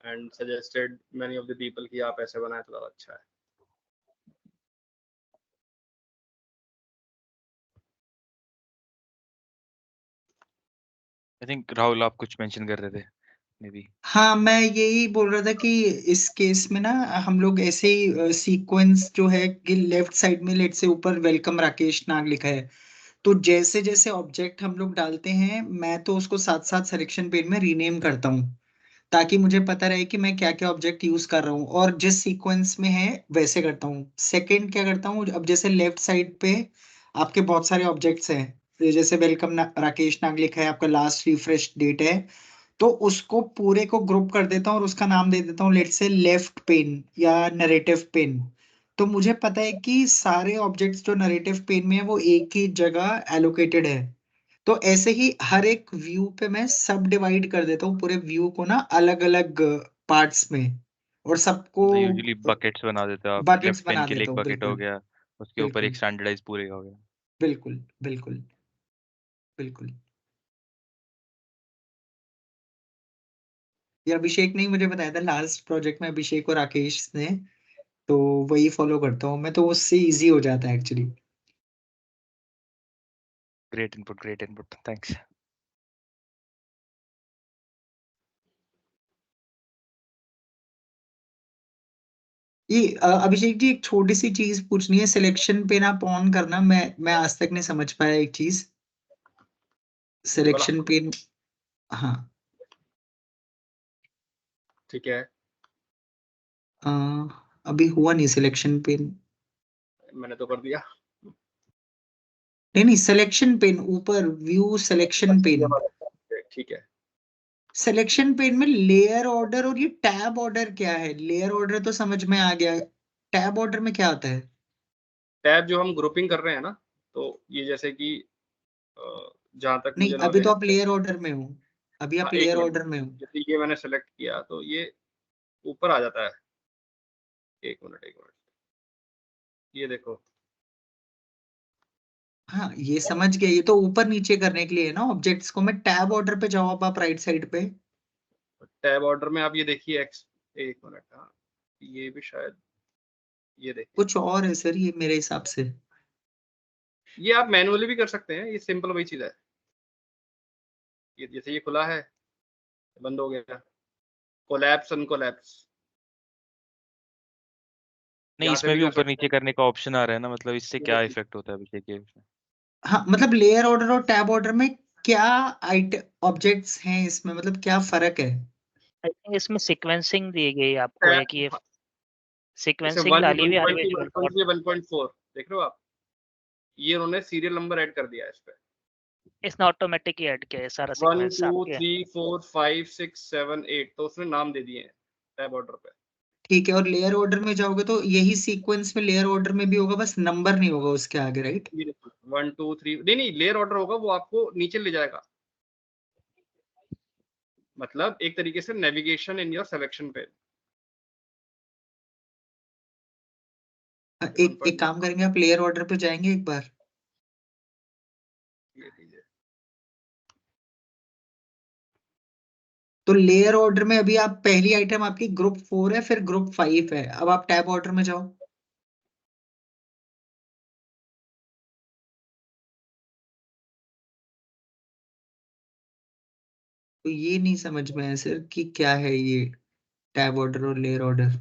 and suggested many of the people कि आप ऐसे बनाए तो ज़्यादा अच्छा है. I think राहुल आप कुछ मेंशन कर रहे थे मे बी. हाँ मैं यही बोल रहा था कि इस केस में ना हम लोग ऐसे ही सीक्वेंस जो है कि लेफ्ट साइड में लेट से ऊपर वेलकम राकेश नाग लिखा है, तो जैसे जैसे ऑब्जेक्ट हम लोग डालते हैं मैं तो उसको साथ साथ सिलेक्शन पेज में रीनेम करता हूँ ताकि मुझे पता रहे कि मैं क्या क्या ऑब्जेक्ट यूज कर रहा हूँ और जिस सीक्वेंस में है वैसे करता हूँ. सेकंड क्या करता हूँ, अब जैसे लेफ्ट साइड पे आपके बहुत सारे ऑब्जेक्ट्स हैं, जैसे वेलकम राकेश नाग लिखा है, आपका लास्ट रिफ्रेश डेट है, तो उसको पूरे को ग्रुप कर देता हूँ और उसका नाम दे देता हूँ लेट से लेफ्ट पेन या नरेटिव पेन. तो मुझे पता है कि सारे ऑब्जेक्ट्स जो नरेटिव पेन में है वो एक ही जगह एलोकेटेड है. तो ऐसे ही हर एक व्यू पे मैं सब डिवाइड कर देता हूँ पूरे व्यू को ना अलग अलग पार्ट्स में और सबको यूजुअली बकेट्स बना देते हो आप. बकेट्स लेफ्ट पेन बना के लिए देता एक हूँ. बकेट हो बिल्कुल गया, उसके ऊपर एक बिल्कुल स्टैंडर्डाइज पूरे का हो गया. बिल्कुल बिल्कुल बिल्कुल. ये अभिषेक ने ही मुझे बताया था लास्ट प्रोजेक्ट में, अभिषेक और राकेश ने. तो वही फॉलो करता हूँ मैं, तो उससे इजी हो जाता है एक्चुअली। Great input. Thanks. ये अभिषेक जी एक छोटी सी चीज पूछनी है, सिलेक्शन पेन आप ऑन करना, मैं आज तक नहीं समझ पाया एक चीज, सिलेक्शन पेन। हाँ ठीक है, अ, अभी हुआ नहीं सिलेक्शन पेन। मैंने तो कर दिया। नहीं सिलेक्शन पेन ऊपर, व्यू सिलेक्शन पेन, ठीक है, सिलेक्शन पेन में लेयर ऑर्डर और ये टैब ऑर्डर क्या है? लेयर ऑर्डर तो समझ में आ गया, टैब ऑर्डर में क्या आता है? टैब जो हम ग्रुपिंग कर रहे हैं ना, तो ये जैसे कि जहां तक नहीं मुझे अभी तो नॉलेज आप लेयर ऑर्डर में हो, अभी आप हाँ, एक लेयर मिनट, ऑर्डर में हो। जैसे ये मैंने सेलेक्ट किया तो ये ऊपर आ जाता है। एक मिनट, ये देखो, हाँ ये समझ गया, ये तो ऊपर नीचे करने के लिए है ना ऑब्जेक्ट्स को। मैं टैब ऑर्डर पे जाओ, अब आप राइट साइड पे। टैब ऑर्डर में आप ये देखिए एक्स, एक मिनट, हाँ ये भी शायद, ये देखिए, कुछ और है सर ये मेरे हिसाब से। ये आप मैनुअली भी कर सकते हैं, ये सिंपल वही चीज है। ये जैसे ये खुला है, बंद हो गया, कोलैप्स अनकोलैप्स, नहीं, यहाँ से इसमें भी भी कर ऊपर सकते नीचे करने का ऑप्शन आ रहा है ना, मतलब इससे हैं। क्या इफेक्ट होता है अभिषेक ये? हाँ मतलब लेयर ऑर्डर और टैब ऑर्डर में क्या ऑब्जेक्ट्स हैं इसमें, मतलब क्या फर्क है? आई थिंक इसमें सीक्वेंसिंग दी गई आपको है कि ये टैब जैसे सीक्वेंसिंग डाली हुई आ रही है 1.4 देख रहे हो आप, ये उन्होंने सीरियल नंबर ऐड कर दिया है इस पे, इसने ऑटोमेटिक ही ऐड किया है सारा 1 सीक्वेंस 2 आपके। 3 4 5 6 7 8, तो उसने नाम दे दिए हैं टैब ऑर्डर पे। ठीक है, और लेयर ऑर्डर में जाओगे तो यही सीक्वेंस में लेयर ऑर्डर में भी होगा, बस नंबर नहीं होगा उसके आगे, राइट? ये देखो 1 2 3, नहीं लेयर ऑर्डर होगा, वो आपको नीचे ले जाएगा, मतलब एक तरीके से नेविगेशन इन योर सिलेक्शन पे। एक काम करेंगे, आप लेयर ऑर्डर पे जाएंगे एक बार। तो लेयर ऑर्डर में अभी आप पहली आइटम आपकी ग्रुप 4 है, फिर ग्रुप 5 है, अब आप टैब ऑर्डर में जाओ। तो ये नहीं समझ में आया सर कि क्या है ये टैब ऑर्डर और लेयर ऑर्डर।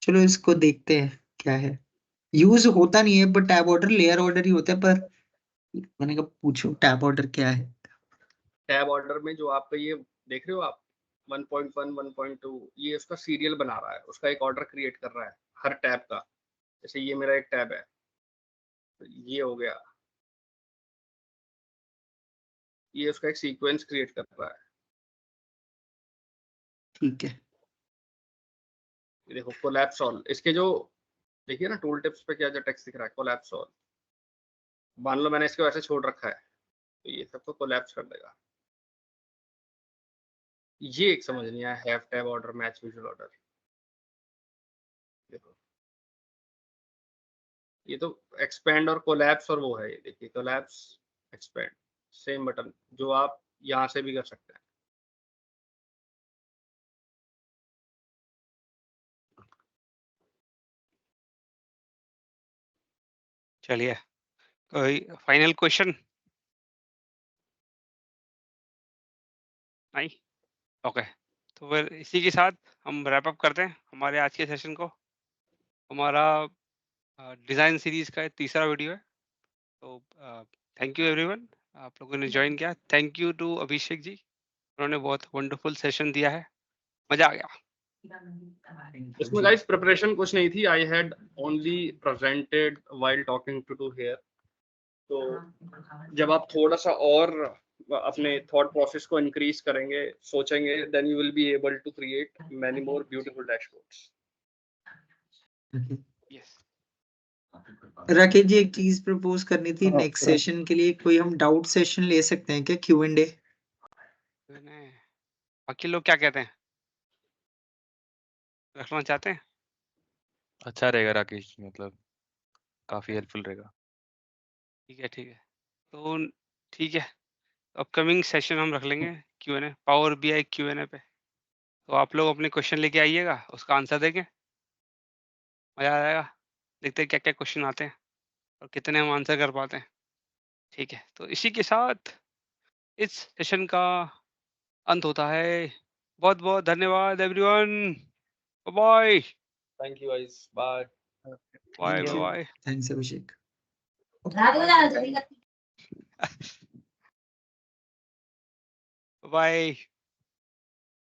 चलो इसको देखते हैं क्या है, यूज होता नहीं है but tab order layer order ही होता है, पर मैंने कहा पूछो टैब ऑर्डर क्या है। टैब ऑर्डर में जो आपका ये देख रहे हो आप 1.1 1.2, ये उसका सीरियल बना रहा है, उसका एक ऑर्डर क्रिएट कर रहा है हर टैब का। जैसे ये मेरा एक टैब है, तो ये हो गया, ये उसका एक सीक्वेंस क्रिएट कर रहा है। ठीक है, ये देखो कोलैप्स ऑल, इसके जो देखिए ना टूल टिप्स पे क्या जो टेक्स्ट दिख रहा है, कोलैप्स ऑल, मान लो मैंने इसको ऐसे छोड़ रखा है तो ये सबको कोलैप्स कर देगा। ये एक समझ नहीं आया, have tab order match visual order. देखो ये तो एक्सपेंड और कोलैप्स और वो है, ये देखिए कोलैप्स एक्सपेंड, सेम बटन जो आप यहाँ से भी कर सकते हैं। चलिए, कोई फाइनल क्वेश्चन? नहीं? ओके, तो फिर इसी के साथ हम रैप अप करते हैं हमारे आज के सेशन को। हमारा डिज़ाइन सीरीज का तीसरा वीडियो है। तो थैंक यू एवरीवन, आप लोगों ने ज्वाइन किया। Thank you to Abhishek ji, उन्होंने बहुत वंडरफुल सेशन दिया है, मजा आ गया। इसमें गाइस प्रिपरेशन कुछ नहीं थी, I had only presented while talking to here. तो जब आप थोड़ा सा और अपने थॉट प्रोसेस को इंक्रीज करेंगे, सोचेंगे, then you will be able to create many more beautiful dashboards. Yes, Rakesh ji एक चीज प्रपोज करनी थी, नेक्स्ट सेशन के लिए कोई हम डाउट सेशन ले सकते हैं क्या, Q&A? बाकी लोग क्या कहते हैं, रखना चाहते हैं? अच्छा रहेगा राकेश, मतलब काफी हेल्पफुल रहेगा। ठीक है, तो ठीक है, अपकमिंग सेशन हम रख लेंगे Q&A, पावर BI Q&A पे। तो आप लोग अपने क्वेश्चन लेके आइएगा, उसका आंसर देंगे, मजा आ जाएगा। देखते हैं क्या क्या क्वेश्चन आते हैं और कितने हम आंसर कर पाते हैं। ठीक है, तो इसी के साथ इस सेशन का अंत होता है। बहुत बहुत धन्यवाद everyone, bye Thank you guys. Bye. Bye thank you, bye thanks Abhishek. Bye.